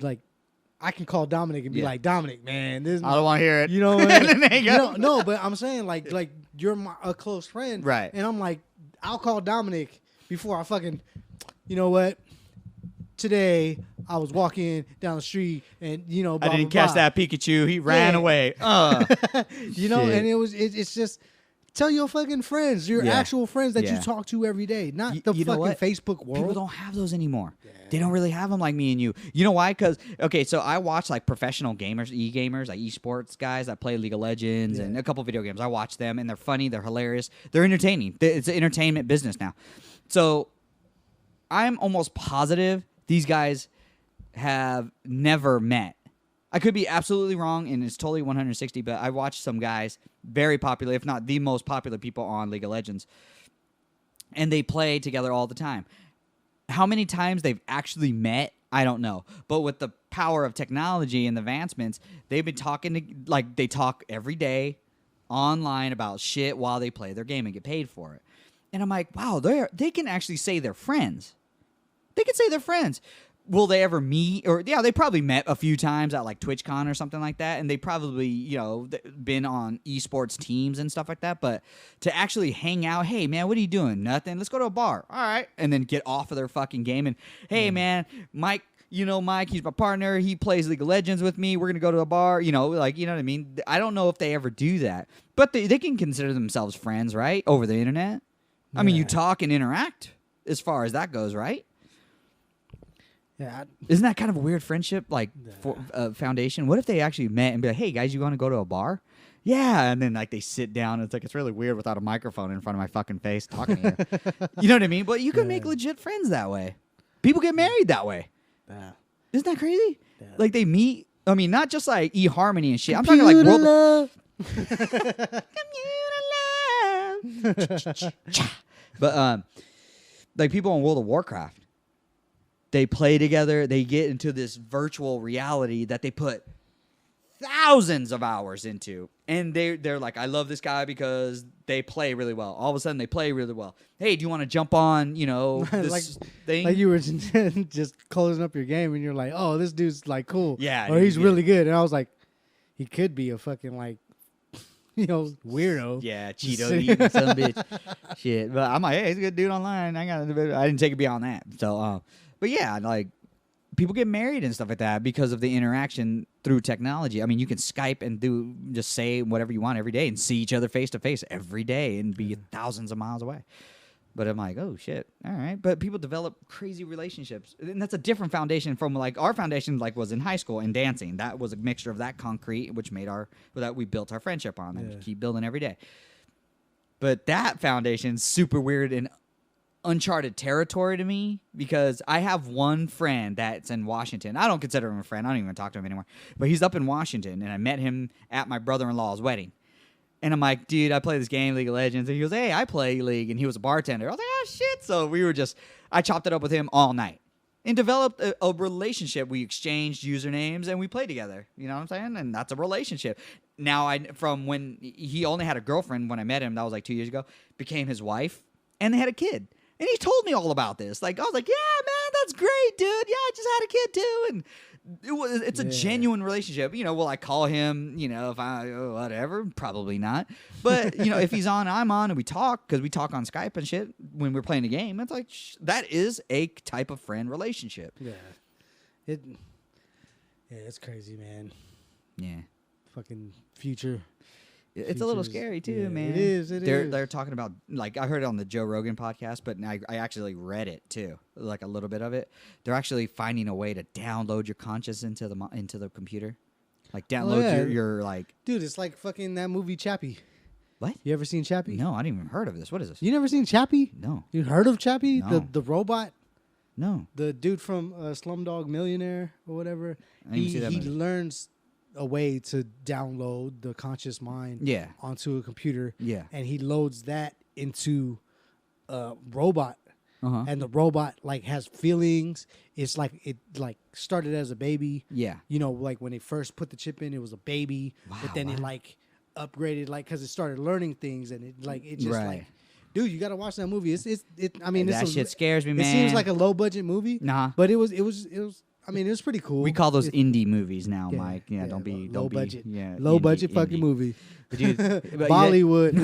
S2: like, I can call Dominic and be like, Dominic, man, this
S1: I don't want to hear it.
S2: No, but I'm saying like you're a close friend.
S1: Right.
S2: And I'm like, I'll call Dominic before I fucking, you know what? Today I was walking down the street and blah,
S1: I didn't
S2: blah,
S1: catch
S2: blah.
S1: that Pikachu. He ran away.
S2: And
S1: Shit.
S2: it's just tell your fucking friends, your actual friends that you talk to every day, not the
S1: you know
S2: fucking
S1: what?
S2: Facebook world.
S1: People don't have those anymore. Yeah. They don't really have them like me and you. You know why? Because so I watch like professional gamers, e-gamers, like esports guys that play League of Legends and a couple video games. I watch them and they're funny, they're hilarious, they're entertaining. It's an entertainment business now. So I'm almost positive these guys have never met. I could be absolutely wrong, and it's totally 160, but I watched some guys, very popular, if not the most popular people on League of Legends, and they play together all the time. How many times they've actually met, I don't know. But with the power of technology and the advancements, they've been talking they talk every day online about shit while they play their game and get paid for it. And I'm like, wow, they can actually say they're friends. They can say they're friends. Will they ever meet? Or they probably met a few times at like TwitchCon or something like that, and they probably been on esports teams and stuff like that. But to actually hang out, hey man, what are you doing? Nothing. Let's go to a bar. All right, and then get off of their fucking game and hey man, Mike. Mike, he's my partner. He plays League of Legends with me. We're gonna go to a bar. You know what I mean? I don't know if they ever do that, but they can consider themselves friends, right? Over the internet. I mean, you talk and interact as far as that goes, right?
S2: Yeah,
S1: isn't that kind of a weird friendship, foundation? What if they actually met and be like, "Hey guys, you want to go to a bar?" Yeah, and then like they sit down. And it's really weird without a microphone in front of my fucking face talking to you. You know what I mean? But you can make legit friends that way. People get married that way.
S2: Yeah.
S1: Isn't that crazy?
S2: Yeah.
S1: Like they meet. I mean, not just like eHarmony and shit. I'm talking like world
S2: love.
S1: But like people on World of Warcraft. They play together. They get into this virtual reality that they put thousands of hours into. And they're like, I love this guy because they play really well. All of a sudden, they play really well. Hey, do you want to jump on, this thing?
S2: Like you were just closing up your game and you're like, oh, this dude's like cool.
S1: Yeah.
S2: Or he's really good. And I was like, he could be a fucking like, weirdo.
S1: Yeah, Cheeto eating some bitch. Shit. But I'm like, hey, he's a good dude online. I didn't take it beyond that. So, but yeah, like people get married and stuff like that because of the interaction through technology. I mean, you can Skype and just say whatever you want every day and see each other face to face every day and be thousands of miles away. But I'm like, oh shit, all right. But people develop crazy relationships, and that's a different foundation from like our foundation. Like was in high school and dancing. That was a mixture of that concrete, which made that we built our friendship on, and we keep building every day. But that foundation's super weird and uncharted territory to me because I have one friend that's in Washington. I don't consider him a friend. I don't even talk to him anymore. But he's up in Washington, and I met him at my brother-in-law's wedding. And I'm like, dude, I play this game, League of Legends. And he goes, hey, I play League. And he was a bartender. I was like, oh, shit. So I chopped it up with him all night and developed a relationship. We exchanged usernames and we played together. You know what I'm saying? And that's a relationship. Now, from when he only had a girlfriend when I met him, that was like 2 years ago, became his wife, and they had a kid. And he told me all about this. Like, I was like, yeah, man, that's great, dude. Yeah, I just had a kid too. And it's a genuine relationship. You know, will I call him, you know, if whatever? Probably not. But, you know, if he's on, I'm on, and we talk, because we talk on Skype and shit when we're playing a game. It's like, that is a type of friend relationship.
S2: Yeah. It's crazy, man.
S1: Yeah.
S2: Fucking future.
S1: It's a little scary too, man.
S2: It is.
S1: They're talking about, like, I heard it on the Joe Rogan podcast, but I actually read it too, like a little bit of it. They're actually finding a way to download your conscious into the computer, like download your like.
S2: Dude, it's like fucking that movie Chappie.
S1: What?
S2: You ever seen Chappie?
S1: No, I didn't even heard of this. What is this?
S2: You never seen Chappie?
S1: No.
S2: You heard of Chappie?
S1: No.
S2: The robot.
S1: No.
S2: The dude from Slumdog Millionaire or whatever.
S1: I didn't see that
S2: he
S1: movie.
S2: learns a way to download the conscious mind onto a computer.
S1: Yeah.
S2: And he loads that into a robot.
S1: Uh-huh.
S2: And the robot like has feelings. It's like it like started as a baby.
S1: Yeah.
S2: You know, like when they first put the chip in, it was a baby.
S1: Wow,
S2: but then it like upgraded, like because it started learning things, and it just like, dude, you gotta watch that movie. I mean,
S1: that shit scares me, man.
S2: It seems like a low budget movie.
S1: Nah.
S2: But it was. I mean, it was pretty cool.
S1: We call those indie movies now,
S2: Yeah,
S1: Mike. Yeah,
S2: yeah,
S1: don't be
S2: low budget.
S1: Yeah,
S2: Low
S1: indie,
S2: budget fucking
S1: indie.
S2: movie.
S1: But dude,
S2: Bollywood.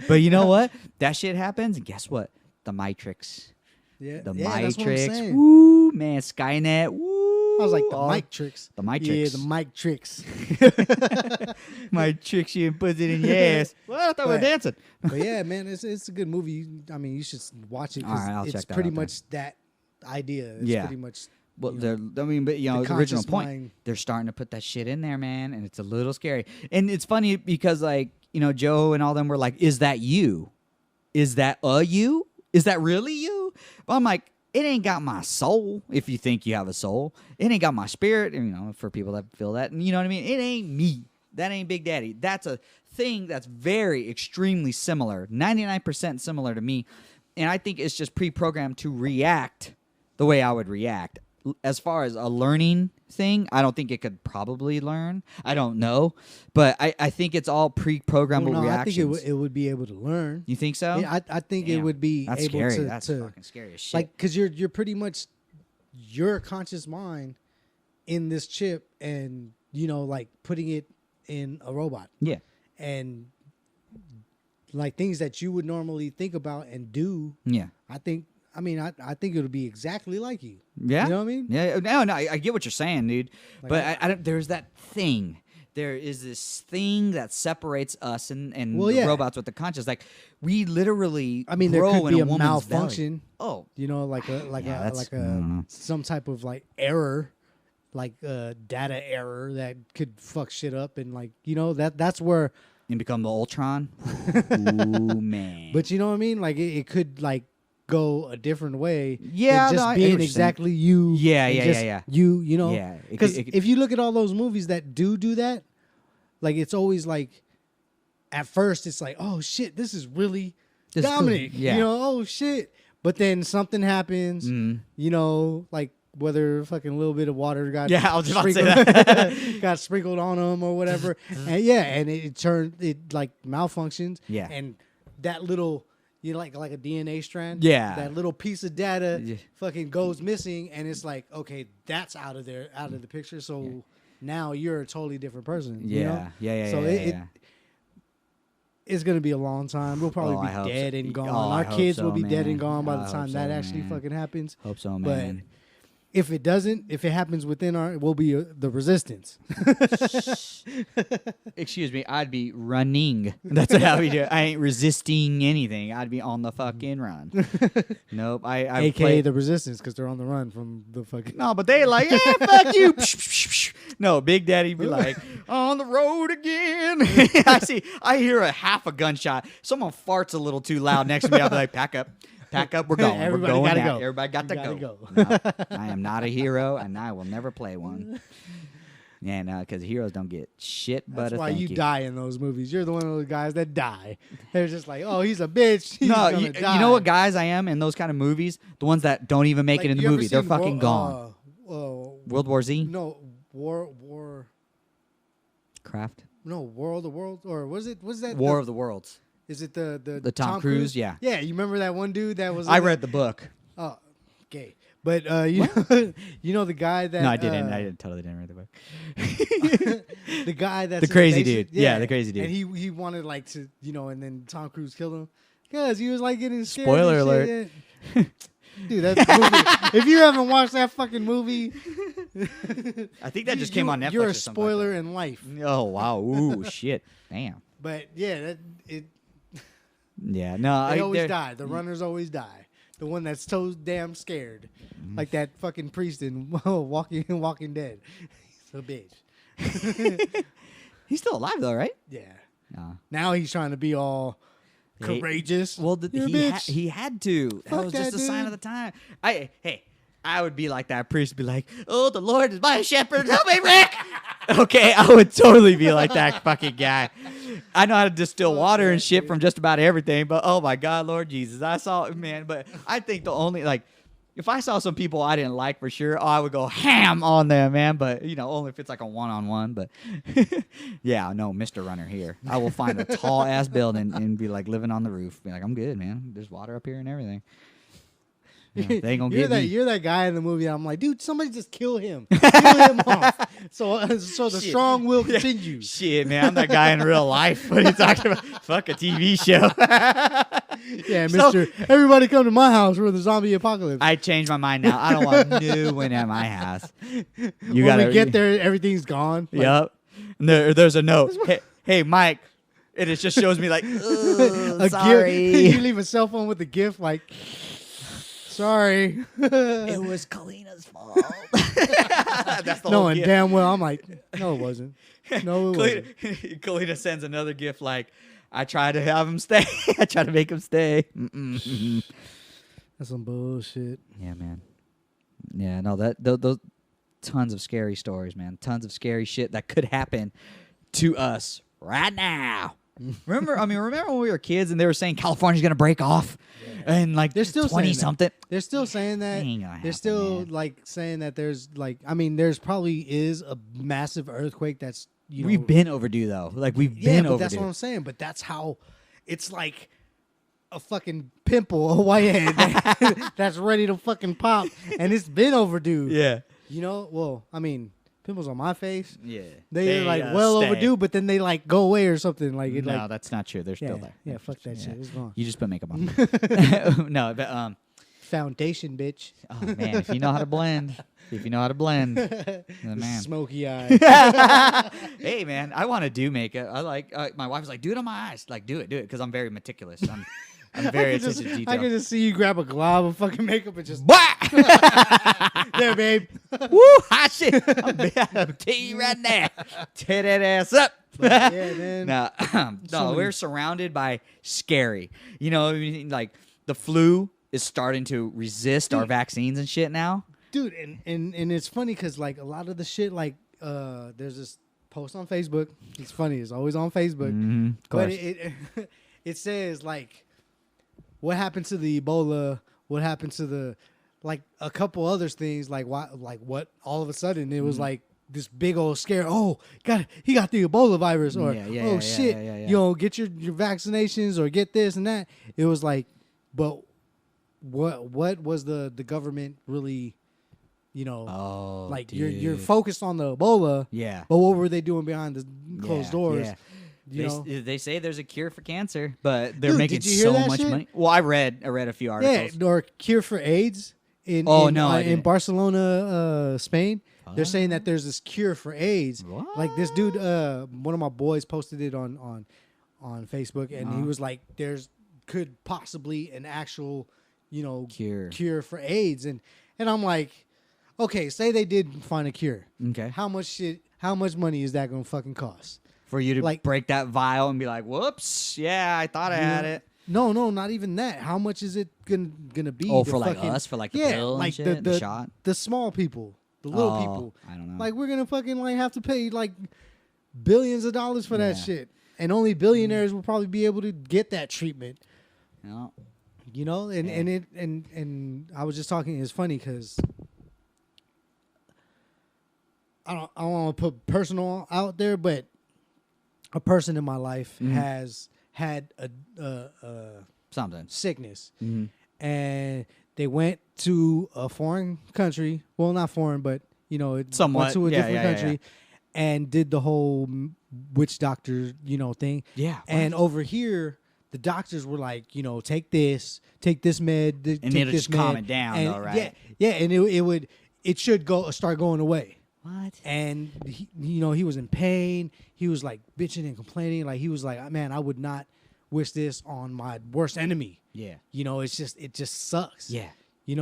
S1: But you know what? That shit happens, and guess what? The Matrix.
S2: Yeah,
S1: The
S2: that's what I'm
S1: Matrix.
S2: saying.
S1: Woo, man, Skynet. Woo.
S2: I was like the mic tricks.
S1: The mic
S2: Yeah,
S1: tricks.
S2: the mic tricks.
S1: My tricks you and puts it in your ass. Well, I thought we were
S2: But-
S1: dancing.
S2: But yeah, man, it's a good movie. I mean, you should watch it
S1: All right, I'll
S2: because it's
S1: check that
S2: pretty
S1: out then.
S2: much that idea. It's
S1: Yeah.
S2: pretty much.
S1: Well,
S2: you know,
S1: but you know,
S2: the
S1: the original
S2: conscious
S1: point,
S2: mind.
S1: they're starting to put that shit in there, man, and it's a little scary. And it's funny because, like, you know, Joe and all them were like, "Is that you? Is that you? Is that really you?" Well, I'm like, it ain't got my soul. If you think you have a soul, it ain't got my spirit. You know, for people that feel that, and you know what I mean. It ain't me. That ain't Big Daddy. That's a thing that's very extremely similar, 99% similar to me, and I think it's just pre-programmed to react the way I would react. As far as a learning thing, I don't think it could probably learn. I don't know, but I think it's all pre-programmable
S2: well, no,
S1: reactions.
S2: I think it would be able to learn.
S1: You think so?
S2: Yeah, I think it
S1: Damn,
S2: would be
S1: that's
S2: able
S1: scary.
S2: to
S1: That's
S2: to
S1: fucking scary as shit.
S2: like because you're pretty much your conscious mind in this chip, and you know, like putting it in a robot,
S1: yeah,
S2: and like things that you would normally think about and do.
S1: yeah.
S2: I think it'll be exactly like you.
S1: Yeah,
S2: You know what I mean?
S1: Yeah, no, I get what you're saying, dude.
S2: Like,
S1: But I don't, there's that thing. There is this thing that separates us and
S2: Well,
S1: the
S2: yeah.
S1: robots with the conscious. Like we literally,
S2: I mean, there
S1: grow
S2: could
S1: in
S2: be
S1: a
S2: a
S1: woman's
S2: malfunction.
S1: belly. Oh,
S2: You know, like
S1: Yeah, that's- I don't know.
S2: some type of like error, like data error that could fuck shit up, and like you know that's where.
S1: and become the Ultron. Ooh, man.
S2: But you know what I mean? Like it could like go a different way.
S1: Yeah,
S2: than
S1: no,
S2: just
S1: I get
S2: being
S1: what you're
S2: exactly you.
S1: Yeah,
S2: and
S1: yeah,
S2: just
S1: yeah.
S2: You know.
S1: Yeah, it could-
S2: Because
S1: it could-
S2: if you look at all those movies that do that, like it's always like, at first it's like, oh shit, this is really
S1: This is cool.
S2: Dominic.
S1: Yeah.
S2: You know, oh shit. But then something happens.
S1: Mm.
S2: You know, like whether fucking a little bit of water got
S1: Yeah, I was about to say
S2: sprinkled- got sprinkled on them or whatever, and and it turned it like malfunctions.
S1: Yeah.
S2: and that little. You know, like a DNA strand.
S1: Yeah.
S2: That little piece of data
S1: Yeah.
S2: fucking goes missing, and it's like, okay, that's out of the picture. So now you're a totally different person.
S1: Yeah.
S2: You know?
S1: Yeah.
S2: So
S1: yeah.
S2: it's gonna be a long time. We'll probably
S1: Oh, I
S2: be
S1: hope so.
S2: dead and gone.
S1: Oh, I
S2: Our
S1: hope
S2: kids
S1: so,
S2: will be dead
S1: man.
S2: and gone by
S1: I
S2: the
S1: hope
S2: time
S1: so,
S2: that actually
S1: man.
S2: fucking happens.
S1: Hope so,
S2: But
S1: man.
S2: If it doesn't, if it happens within we'll be the resistance.
S1: Excuse me, I'd be running. That's how we do it. I ain't resisting anything. I'd be on the fucking run. Nope. I
S2: AKA the resistance, because they're on the run from the fucking.
S1: No, but they like, yeah, fuck you. No, Big Daddy be like, on the road again. I hear a half a gunshot. Someone farts a little too loud next to me. I'll be like, pack up, we're going.
S2: Everybody
S1: we're going
S2: gotta
S1: now.
S2: go.
S1: Everybody got to
S2: Gotta
S1: go.
S2: go.
S1: No, I am not a hero, and I will never play one. Yeah, no, because heroes don't get shit but
S2: That's
S1: a
S2: why
S1: thank
S2: you die in those movies. You're the one of those guys that die. They're just like, oh, he's a bitch. He's
S1: No,
S2: gonna
S1: you
S2: die.
S1: know what guys I am in those kind of movies? The ones that don't even make it in the
S2: you ever
S1: movie. They're
S2: seen
S1: fucking gone. World War Z?
S2: No, War.
S1: Craft?
S2: No, World of Worlds, or was it? Was that
S1: War of the Worlds.
S2: Is it the
S1: The Tom Cruise? Yeah.
S2: Yeah, you remember that one dude that was?
S1: I
S2: in
S1: read the book.
S2: Oh, okay. But you know the guy that
S1: No, I didn't. I totally didn't read the book.
S2: the guy that's
S1: The crazy
S2: in the
S1: dude. Yeah, the crazy dude.
S2: And he wanted like to, and then Tom Cruise killed him because he was like getting scared.
S1: Spoiler
S2: and
S1: alert.
S2: shit. Yeah. Dude, that movie. If you haven't watched that fucking movie,
S1: I think that just came on Netflix.
S2: You're
S1: or
S2: a
S1: something like
S2: spoiler in life.
S1: that. Oh wow! Ooh shit! Damn.
S2: But yeah,
S1: Yeah. No.
S2: they always
S1: they're-
S2: die. The runners always die. The one that's so damn scared, like that fucking priest in Walking Dead. He's a bitch.
S1: He's still alive though, right?
S2: Yeah.
S1: No.
S2: Now he's trying to be all
S1: He-
S2: courageous.
S1: Well,
S2: You're a bitch.
S1: he had to. That
S2: Fuck
S1: was just
S2: that
S1: a sign
S2: dude.
S1: of the time. I would be like that priest, be like, "Oh, the Lord is my shepherd. Help me, Rick." Okay, I would totally be like that fucking guy. I know how to distill water and shit from just about everything, but oh my God, Lord Jesus, I saw man. But I think the only if I saw some people I didn't like for sure, I would go ham on them, man. But only if it's like a one-on-one. But yeah, no, Mr. Runner here. I will find a tall ass building and be like living on the roof. Be like, I'm good, man. There's water up here and everything. Yeah, they ain't gonna get me.
S2: You're that guy in the movie. I'm like, dude, somebody just kill him. Kill him off. So the
S1: Shit.
S2: strong will continue.
S1: Shit, man, I'm that guy in real life. What are you talking about? Fuck a TV show.
S2: Yeah,
S1: So-
S2: Mister. Everybody come to my house for the zombie apocalypse.
S1: I changed my mind now. I don't want no one at my house. You
S2: when
S1: gotta
S2: we get there, everything's gone. Like,
S1: Yep. And there's a note. Hey, Mike. And it just shows me like,
S2: a
S1: sorry.
S2: gift. You leave a cell phone with a gift, like, sorry.
S1: It was Kalina's fault. That's the
S2: No,
S1: whole
S2: and
S1: gift.
S2: damn well, I'm like, no, it wasn't. No, it wasn't.
S1: Kalina sends another gift like, I try to have him stay. I try to make him stay. Mm-mm.
S2: That's some bullshit.
S1: Yeah, man. Yeah, no, those tons of scary stories, man. Tons of scary shit that could happen to us right now. Remember when we were kids and they were saying California's gonna break off, and like
S2: They're still
S1: 20
S2: saying that.
S1: something.
S2: They're still saying that.
S1: Ain't gonna
S2: They're
S1: happen,
S2: still
S1: man.
S2: like saying that there's like, there's probably is a massive earthquake that's
S1: We've been overdue though. Like we've
S2: yeah,
S1: been
S2: but
S1: overdue.
S2: that's what I'm saying. But that's how it's like a fucking pimple, a whitehead that's ready to fucking pop, and it's been overdue.
S1: Yeah.
S2: Well, pimples on my face.
S1: Yeah.
S2: They're like well
S1: stay.
S2: overdue, but then they like go away or something. Like it,
S1: No,
S2: like
S1: that's not true. They're
S2: yeah,
S1: still there.
S2: yeah, fuck that shit. It's gone.
S1: You just put makeup on. No, but
S2: Foundation, bitch.
S1: oh man, if you know how to blend, the man.
S2: Smoky eye.
S1: Hey man, I want to do makeup. I like my wife's like, do it on my eyes. Like, do it, because I'm very meticulous. I'm very attention to
S2: I
S1: detail.
S2: can just see you grab a glob of fucking makeup and just
S1: Bah!
S2: there, babe.
S1: Woo! Hot shit! I'm telling you right now, tear that ass up.
S2: Yeah, man.
S1: No, we're surrounded by scary. Like the flu is starting to resist our vaccines and shit now.
S2: Dude, and it's funny because like a lot of the shit, like there's this post on Facebook. It's funny. It's always on Facebook.
S1: Of
S2: But
S1: course.
S2: it says like what happened to the Ebola, what happened to the like a couple other things, like what all of a sudden it was like this big old scare. Oh, he got the Ebola virus, or
S1: Yeah,
S2: shit,
S1: yeah.
S2: get your vaccinations or get this and that. It was like, but what was the government really,
S1: Oh,
S2: like
S1: dude.
S2: you're focused on the Ebola,
S1: Yeah.
S2: but what were they doing behind the closed doors?
S1: Yeah.
S2: You know?
S1: They say there's a cure for cancer, but they're
S2: Dude,
S1: making
S2: did you hear
S1: so
S2: that
S1: much
S2: shit?
S1: money. Well, I read a few
S2: Yeah,
S1: articles.
S2: or cure for AIDS, in
S1: I
S2: in
S1: didn't.
S2: Barcelona, Spain. They're saying that there's this cure for AIDS. Like this dude, one of my boys posted it on Facebook, and he was like, "There's could possibly an actual, cure for AIDS," and I'm like, okay, say they did find a cure.
S1: Okay.
S2: How much money is that gonna fucking cost?
S1: For you to
S2: like-
S1: break that vial and be like, whoops, yeah, I thought I had it.
S2: No, not even that. How much is it gonna be?
S1: Oh,
S2: to
S1: for like
S2: fucking-
S1: us, for like the
S2: yeah,
S1: pill and
S2: like
S1: shit, the shot?
S2: the small people, the little
S1: Oh,
S2: people.
S1: I don't know.
S2: Like we're gonna fucking like have to pay like billions of dollars for that
S1: Yeah.
S2: shit, and only billionaires will probably be able to get that treatment.
S1: No.
S2: And I was just talking. It's funny because I don't want to put personal out there, but a person in my life has had a
S1: Something.
S2: sickness,
S1: Mm-hmm.
S2: and they went to a foreign country. Well, not foreign, but it
S1: Somewhat.
S2: went to a
S1: Yeah,
S2: different
S1: yeah, yeah,
S2: country, and did the whole witch doctor thing.
S1: Yeah.
S2: And over here, the doctors were like, take this med,
S1: And
S2: take
S1: it'll
S2: this
S1: just calm
S2: med.
S1: it down,
S2: And
S1: though, right?
S2: Yeah, and it should start going away.
S1: What?
S2: And he was in pain. He was like bitching and complaining. Like he was like, man, I would not wish this on my worst enemy.
S1: Yeah.
S2: It just sucks.
S1: Yeah.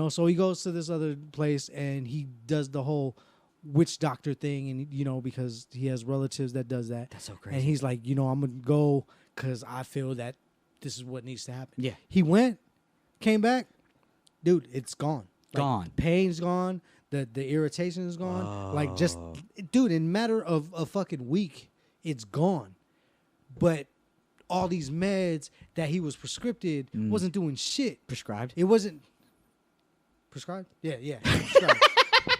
S2: So he goes to this other place and he does the whole witch doctor thing, and because he has relatives that does that.
S1: That's so crazy.
S2: And he's like, I'm gonna go because I feel that this is what needs to happen.
S1: Yeah.
S2: He went, came back, dude. It's gone.
S1: Gone.
S2: The pain's gone. The irritation is gone. Like just, dude, in a matter of a fucking week, it's gone. But all these meds that he was prescribed wasn't doing shit.
S1: Prescribed?
S2: It wasn't prescribed. Yeah, prescribed.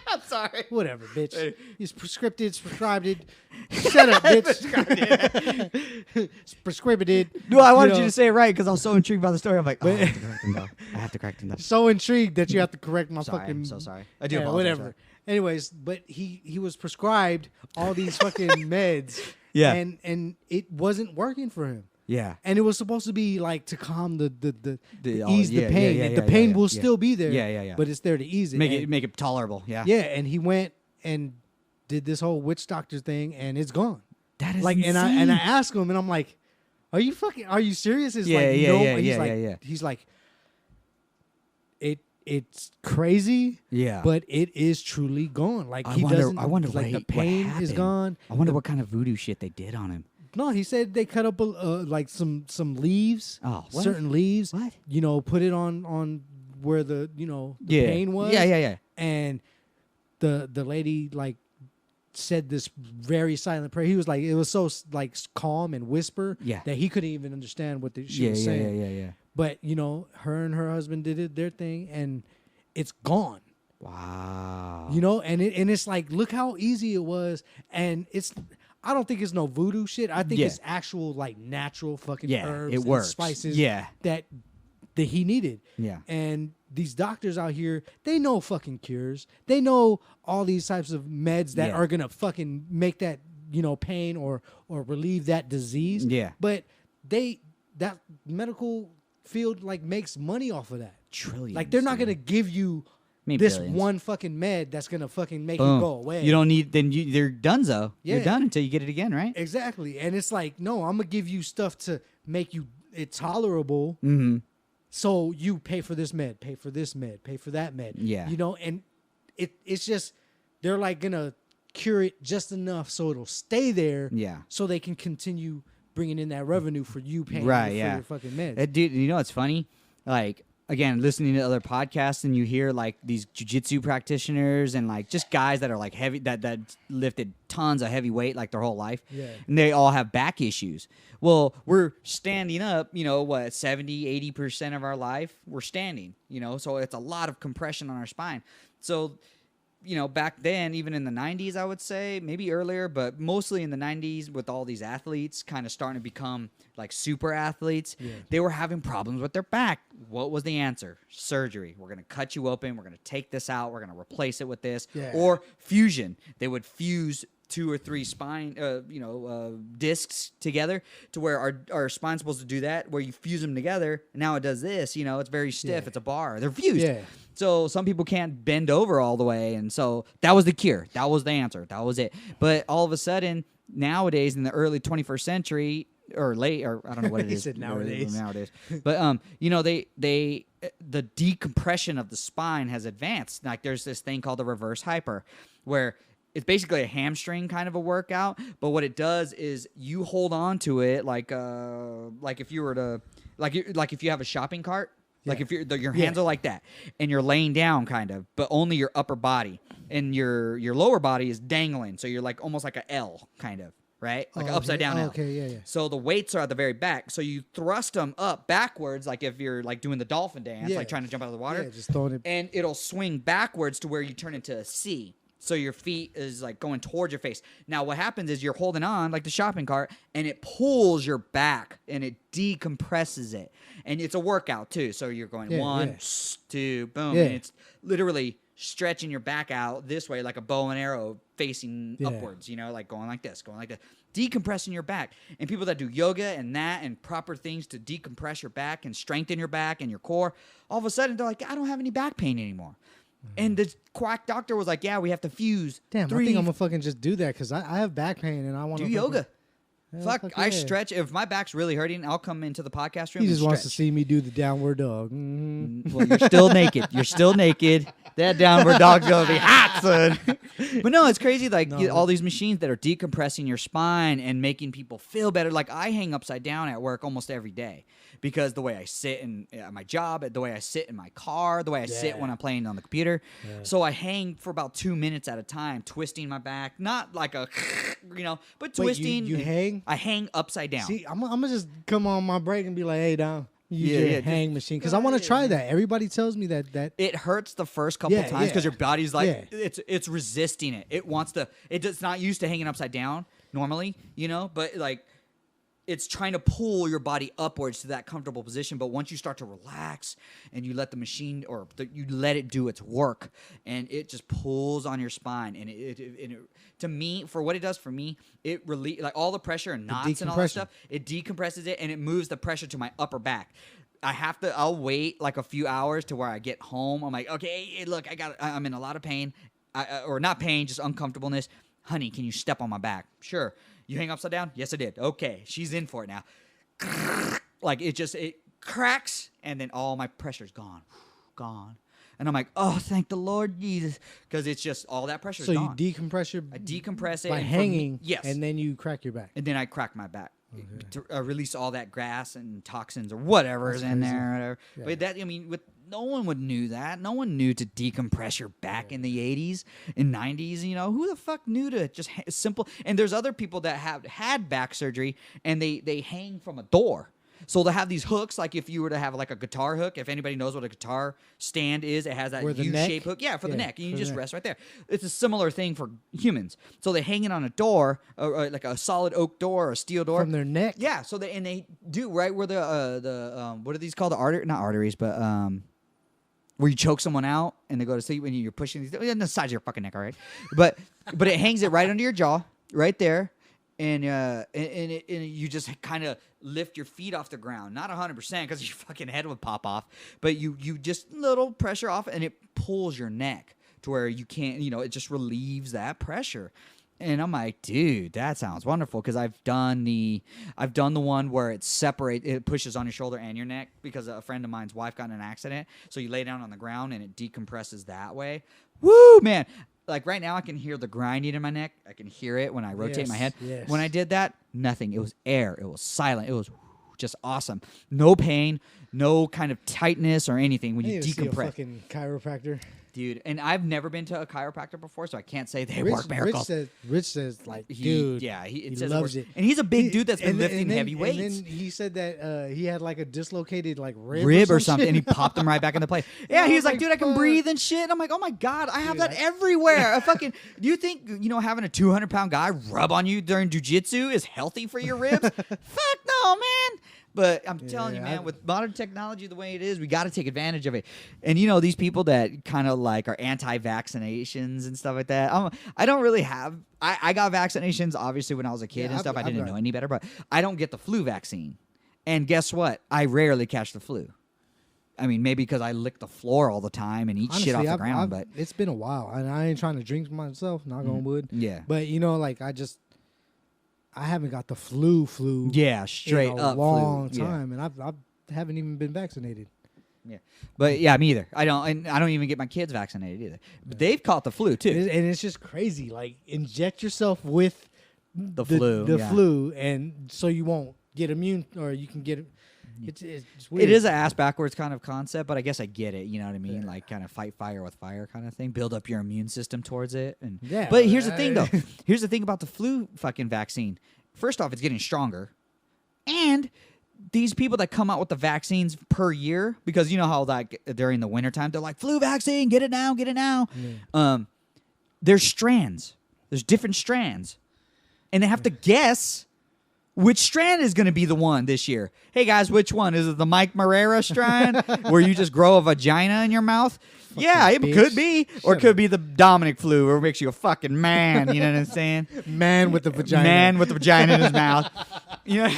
S1: I'm sorry.
S2: Whatever, bitch. He's prescribed. Shut up, bitch. It's prescribed.
S1: No, I wanted you to say it right because I was so intrigued by the story. I'm like, I have to correct him, though. I have to correct him, though.
S2: So intrigued that you have to correct my
S1: Sorry,
S2: fucking.
S1: I'm so sorry. I do
S2: Yeah,
S1: apologize.
S2: whatever. Anyways, but he was prescribed all these fucking meds.
S1: Yeah.
S2: And it wasn't working for him.
S1: Yeah.
S2: And it was supposed to be like to calm the
S1: oh,
S2: ease
S1: yeah,
S2: the pain.
S1: yeah,
S2: And
S1: yeah,
S2: the pain
S1: yeah,
S2: will
S1: yeah.
S2: still be there.
S1: Yeah.
S2: But it's there to ease it.
S1: Make
S2: And-
S1: it make it tolerable. Yeah.
S2: Yeah, and he went and did this whole witch doctor thing, and it's gone.
S1: That is
S2: like, and I
S1: insane.
S2: asked him, and I'm like, are you serious? It's
S1: Yeah,
S2: like,
S1: yeah,
S2: no.
S1: yeah,
S2: He's
S1: yeah,
S2: like,
S1: yeah.
S2: he's like, it's crazy.
S1: Yeah.
S2: But it is truly gone. Like he doesn't.
S1: I wonder
S2: like the
S1: what
S2: pain is
S1: happened.
S2: gone.
S1: I wonder what kind of voodoo shit they did on him.
S2: No, he said they cut up like some leaves.
S1: Oh, what?
S2: certain leaves.
S1: What?
S2: Put it on where the the
S1: Yeah.
S2: pain was.
S1: Yeah.
S2: And the lady like said this very silent prayer. He was like, it was so like calm and whisper
S1: Yeah.
S2: that he couldn't even understand what she was saying.
S1: Yeah.
S2: But her and her husband did their thing, and it's gone.
S1: Wow.
S2: And it's like, look how easy it was, and it's. I don't think it's no voodoo shit. I think
S1: Yeah.
S2: it's actual like natural fucking
S1: Yeah,
S2: herbs
S1: it
S2: and
S1: works.
S2: spices
S1: Yeah.
S2: that he needed.
S1: Yeah.
S2: And these doctors out here, they know fucking cures. They know all these types of meds that
S1: Yeah.
S2: are gonna fucking make that pain or relieve that disease.
S1: Yeah.
S2: But that medical field like makes money off of that.
S1: Trillions.
S2: Like they're not
S1: dude.
S2: gonna give you
S1: Maybe
S2: this
S1: billions.
S2: one fucking med that's gonna fucking make
S1: Boom.
S2: you go away.
S1: You don't need. Then they're donezo. You're
S2: Yeah.
S1: done until you get it again, right?
S2: Exactly. And it's like, no, I'm gonna give you stuff to make it tolerable.
S1: Mm-hmm.
S2: So you pay for this med, pay for this med, pay for that med.
S1: Yeah.
S2: And it's just they're like gonna cure it just enough so it'll stay there.
S1: Yeah.
S2: So they can continue bringing in that revenue for you paying
S1: Right.
S2: for
S1: Yeah.
S2: your fucking meds.
S1: Dude, you know what's funny? Like, again, listening to other podcasts, and you hear like these jujitsu practitioners and like just guys that are like heavy that lifted tons of heavy weight like their whole life.
S2: Yeah.
S1: And they all have back issues. Well, we're standing up, 70, 80% of our life, we're standing, so it's a lot of compression on our spine. So, back then, even in the 90s, I would say, maybe earlier, but mostly in the 90s with all these athletes kind of starting to become like super athletes, they were having problems with their back. What was the answer? Surgery. We're going to cut you open. We're going to take this out. We're going to replace it with this.
S2: Yeah.
S1: Or fusion. They would fuse 2 or 3 spine, discs together to where our spine's supposed to do that, where you fuse them together. And now it does this, it's very stiff.
S2: Yeah.
S1: It's a bar. They're fused.
S2: Yeah.
S1: So some people can't bend over all the way. And so that was the cure. That was the answer. That was it. But all of a sudden, nowadays in the early 21st century, or late, or I don't know what it
S2: He
S1: is.
S2: said nowadays.
S1: But the decompression of the spine has advanced. Like there's this thing called the reverse hyper, where it's basically a hamstring kind of a workout. But what it does is you hold on to it like if you were to like if you have a shopping cart. Like if your hands are like that, and you're laying down, kind of, but only your upper body, and your lower body is dangling, so you're like almost like a L, kind of, right? Like an upside down L.
S2: Okay, yeah.
S1: So the weights are at the very back, so you thrust them up backwards, like if you're like doing the dolphin dance,
S2: Yeah.
S1: like trying to jump out of the water.
S2: Yeah, just throwing it.
S1: And it'll swing backwards to where you turn into a C. So your feet is like going towards your face. Now what happens is you're holding on like the shopping cart, and it pulls your back and it decompresses it. And it's a workout too. So you're going
S2: Yeah,
S1: 1,
S2: yeah.
S1: 2, boom.
S2: Yeah.
S1: And it's literally stretching your back out this way like a bow and arrow facing
S2: Yeah.
S1: upwards, like going like this, decompressing your back. And people that do yoga and proper things to decompress your back and strengthen your back and your core, all of a sudden they're like, I don't have any back pain anymore. And the quack doctor was like, yeah, we have to fuse.
S2: Damn, I
S1: 3
S2: think I'm gonna fucking just do that because I have back pain and I want to
S1: do yoga.
S2: Yeah,
S1: Fuck, I
S2: yeah.
S1: stretch. If my back's really hurting, I'll come into the podcast room.
S2: He
S1: and
S2: just wants to
S1: stretch.
S2: see me do the downward dog. Mhm.
S1: Well, you're still naked. You're still naked. That downward dog's gonna be hot, son. But no, it's crazy. Like all these machines that are decompressing your spine and making people feel better. Like I hang upside down at work almost every day because the way I sit at my job, the way I sit in my car, the way I sit when I'm playing on the computer. So I hang for about 2 minutes at a time, twisting my back, not like a, but twisting.
S2: you hang?
S1: I hang upside down.
S2: See, I'm gonna just come on my break and be like, hey, down. Use
S1: Yeah,
S2: your
S1: yeah,
S2: hang machine because I want to try that. Everybody tells me that.
S1: It hurts the first couple
S2: Yeah,
S1: times because
S2: yeah.
S1: your body's like
S2: Yeah.
S1: it's resisting it. It wants to. It's not used to hanging upside down normally, but like it's trying to pull your body upwards to that comfortable position. But once you start to relax and you let the machine you let it do its work, and it just pulls on your spine, and it to me, for what it does for me, it like all the pressure and knots and all that
S2: decompression.
S1: stuff. It decompresses it and it moves the pressure to my upper back. I'll wait like a few hours to where I get home. I'm like, okay, look, I'm in a lot of pain, or not pain, just uncomfortableness. Honey, can you step on my back? Sure. You hang upside down? Yes, I did. Okay, she's in for it now. Like it cracks, and then all my pressure's gone. And I'm like, oh, thank the Lord Jesus, because it's just all that pressure's
S2: So
S1: gone.
S2: you decompress your
S1: I decompress it
S2: by
S1: and for me-
S2: hanging,
S1: yes,
S2: and then you crack your back.
S1: and then I crack my back to release all that grass and toxins or whatever is in there. Or whatever. But no one would knew that. No one knew to decompress your back in the 80s and 90s. Who the fuck knew to just simple? And there's other people that have had back surgery and they hang from a door. So they have these hooks, like if you were to have like a guitar hook, if anybody knows what a guitar stand is, it has that
S2: Where the
S1: U-shaped
S2: neck?
S1: hook. Yeah, for the
S2: Yeah,
S1: neck. And you
S2: for the
S1: just
S2: neck.
S1: rest right there. It's a similar thing for humans. So they hang it on a door, like a solid oak door or a steel door.
S2: From their neck?
S1: Yeah, so they do right where the what are these called? Not arteries, but where you choke someone out and they go to sleep and you're pushing these on the sides of your fucking neck, all right? But it hangs it right under your jaw, right there, and you just kind of lift your feet off the ground, not 100% because your fucking head would pop off, but you just little pressure off and it pulls your neck to where you can't, it just relieves that pressure. And I'm like, dude, that sounds wonderful because I've done the one where it pushes on your shoulder and your neck because a friend of mine's wife got in an accident. So you lay down on the ground and it decompresses that way. Woo, man. Like right now I can hear the grinding in my neck. I can hear it when I rotate my head.
S2: Yes.
S1: When I did that, nothing. It was air. It was silent. It was just awesome. No pain, no kind of tightness or anything when
S2: I
S1: you
S2: need to see a
S1: decompress.
S2: fucking chiropractor.
S1: Dude, and I've never been to a chiropractor before, so I can't say they work miracles.
S2: Rich says like,
S1: He
S2: dude,
S1: he
S2: he
S1: says
S2: loves
S1: it.
S2: it.
S1: And he's a big dude that's been
S2: And
S1: lifting
S2: then-
S1: heavy weights.
S2: And then he said that he had like a dislocated like
S1: Rib or
S2: some
S1: something,
S2: shit.
S1: and he popped them right back into place. Yeah, he was like,
S2: like,
S1: dude, I can
S2: fuck.
S1: breathe and shit. And I'm like, oh my God, I have
S2: Dude,
S1: that everywhere. I fucking, do you think, having a 200-pound guy rub on you during jujitsu is healthy for your ribs? Fuck no, man. But I'm telling you, man, with modern technology the way it is, we got to take advantage of it. And you know, these people that kind of like are anti-vaccinations and stuff like that. I don't really have. I got vaccinations obviously when I was a kid and stuff. I didn't know any better, but I don't get the flu vaccine. And guess what? I rarely catch the flu. I mean, maybe because I lick the floor all the time and eat shit off the ground. But
S2: it's been a while, and I ain't trying to drink myself. Knock on wood.
S1: Yeah.
S2: But you know, like I haven't got the flu.
S1: Yeah, straight
S2: in a
S1: up
S2: long
S1: flu.
S2: time, and I haven't even been vaccinated.
S1: Yeah, but yeah, me either. I don't even get my kids vaccinated either. But they've caught the flu too.
S2: And it's just crazy. Like inject yourself with
S1: The flu, yeah.
S2: flu, and so you won't get immune, or you can get. It's weird.
S1: It is an ass backwards kind of concept, but I guess I get it. You know what I mean? Like kind of fight fire with fire kind of thing. Build up your immune system towards it. And
S2: Yeah,
S1: But here's the thing though. Here's the thing about the flu fucking vaccine. First off, it's getting stronger, and these people that come out with the vaccines per year, because you know how like during the wintertime they're like flu vaccine, get it now. There's strands. There's different strands, and they have to guess which strand is going to be the one this year. Hey, guys, which one? Is it the Mike Marrera strand where you just grow a vagina in your mouth? Yeah, it could be. Or it could be the Dominic flu where it makes you a fucking man. You know what I'm saying?
S2: Man with the vagina.
S1: Man with the vagina in his mouth. You know,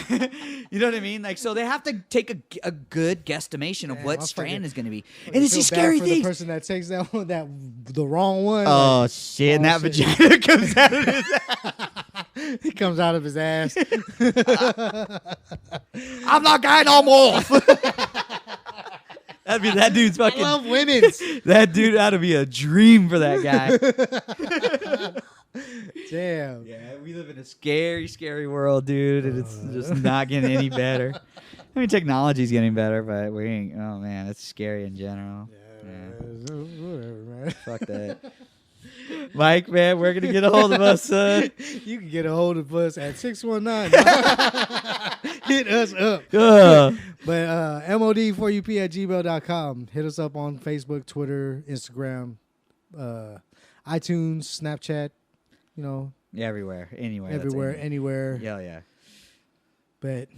S1: you know what I mean? Like, so they have to take a good guesstimation of what strand is going to be. And it's these scary things.
S2: The person that takes that one, the wrong one.
S1: Oh, shit. And that vagina comes out of his ass.
S2: It comes out of his ass.
S1: I'm not guy no more. That dude's fucking.
S2: I love women's.
S1: That dude ought to be a dream for that guy.
S2: Damn.
S1: Yeah, we live in a scary, scary world, dude, and it's just not getting any better. I mean, technology's getting better, but we ain't. Oh man, it's scary in general.
S2: Yeah. Whatever, man.
S1: Fuck that. Mike, man, we're gonna get a hold of us, son.
S2: You can get a hold of us at 619. Hit us up. But mod4up@gmail.com. Hit us up on Facebook, Twitter, Instagram, iTunes, Snapchat. You know,
S1: Everywhere, anywhere,
S2: anywhere.
S1: Yeah.
S2: But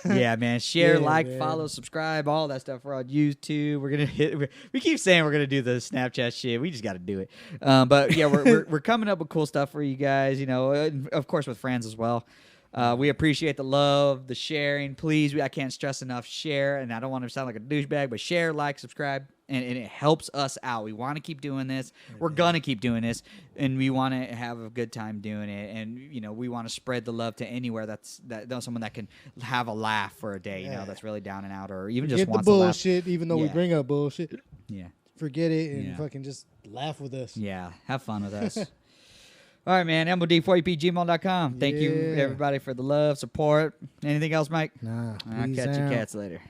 S1: yeah, man. Share,
S2: Yeah,
S1: like,
S2: man.
S1: follow, subscribe, all that stuff. We're on YouTube. We're gonna hit. We keep saying we're gonna do the Snapchat shit. We just got to do it. But yeah, we're coming up with cool stuff for you guys. You know, and of course with friends as well. We appreciate the love, the sharing. Please, I can't stress enough. Share, and I don't want to sound like a douchebag, but share, like, subscribe, and it helps us out. We want to keep doing this. We're gonna keep doing this, and we want to have a good time doing it. And you know, we want to spread the love to anywhere that someone that can have a laugh for a day. You know, that's really down and out, or even just
S2: get the
S1: wants to laugh.
S2: bullshit, even though we
S1: Yeah.
S2: bring up bullshit.
S1: Yeah,
S2: Forget it and
S1: Yeah.
S2: fucking just laugh with us.
S1: yeah. Have fun with us. All right, man. mod4up@gmail.com. Thank you,
S2: Yeah.
S1: everybody, for the love, support. Anything else, Mike?
S2: Nah,
S1: I'll
S2: peace
S1: catch you
S2: out.
S1: cats later.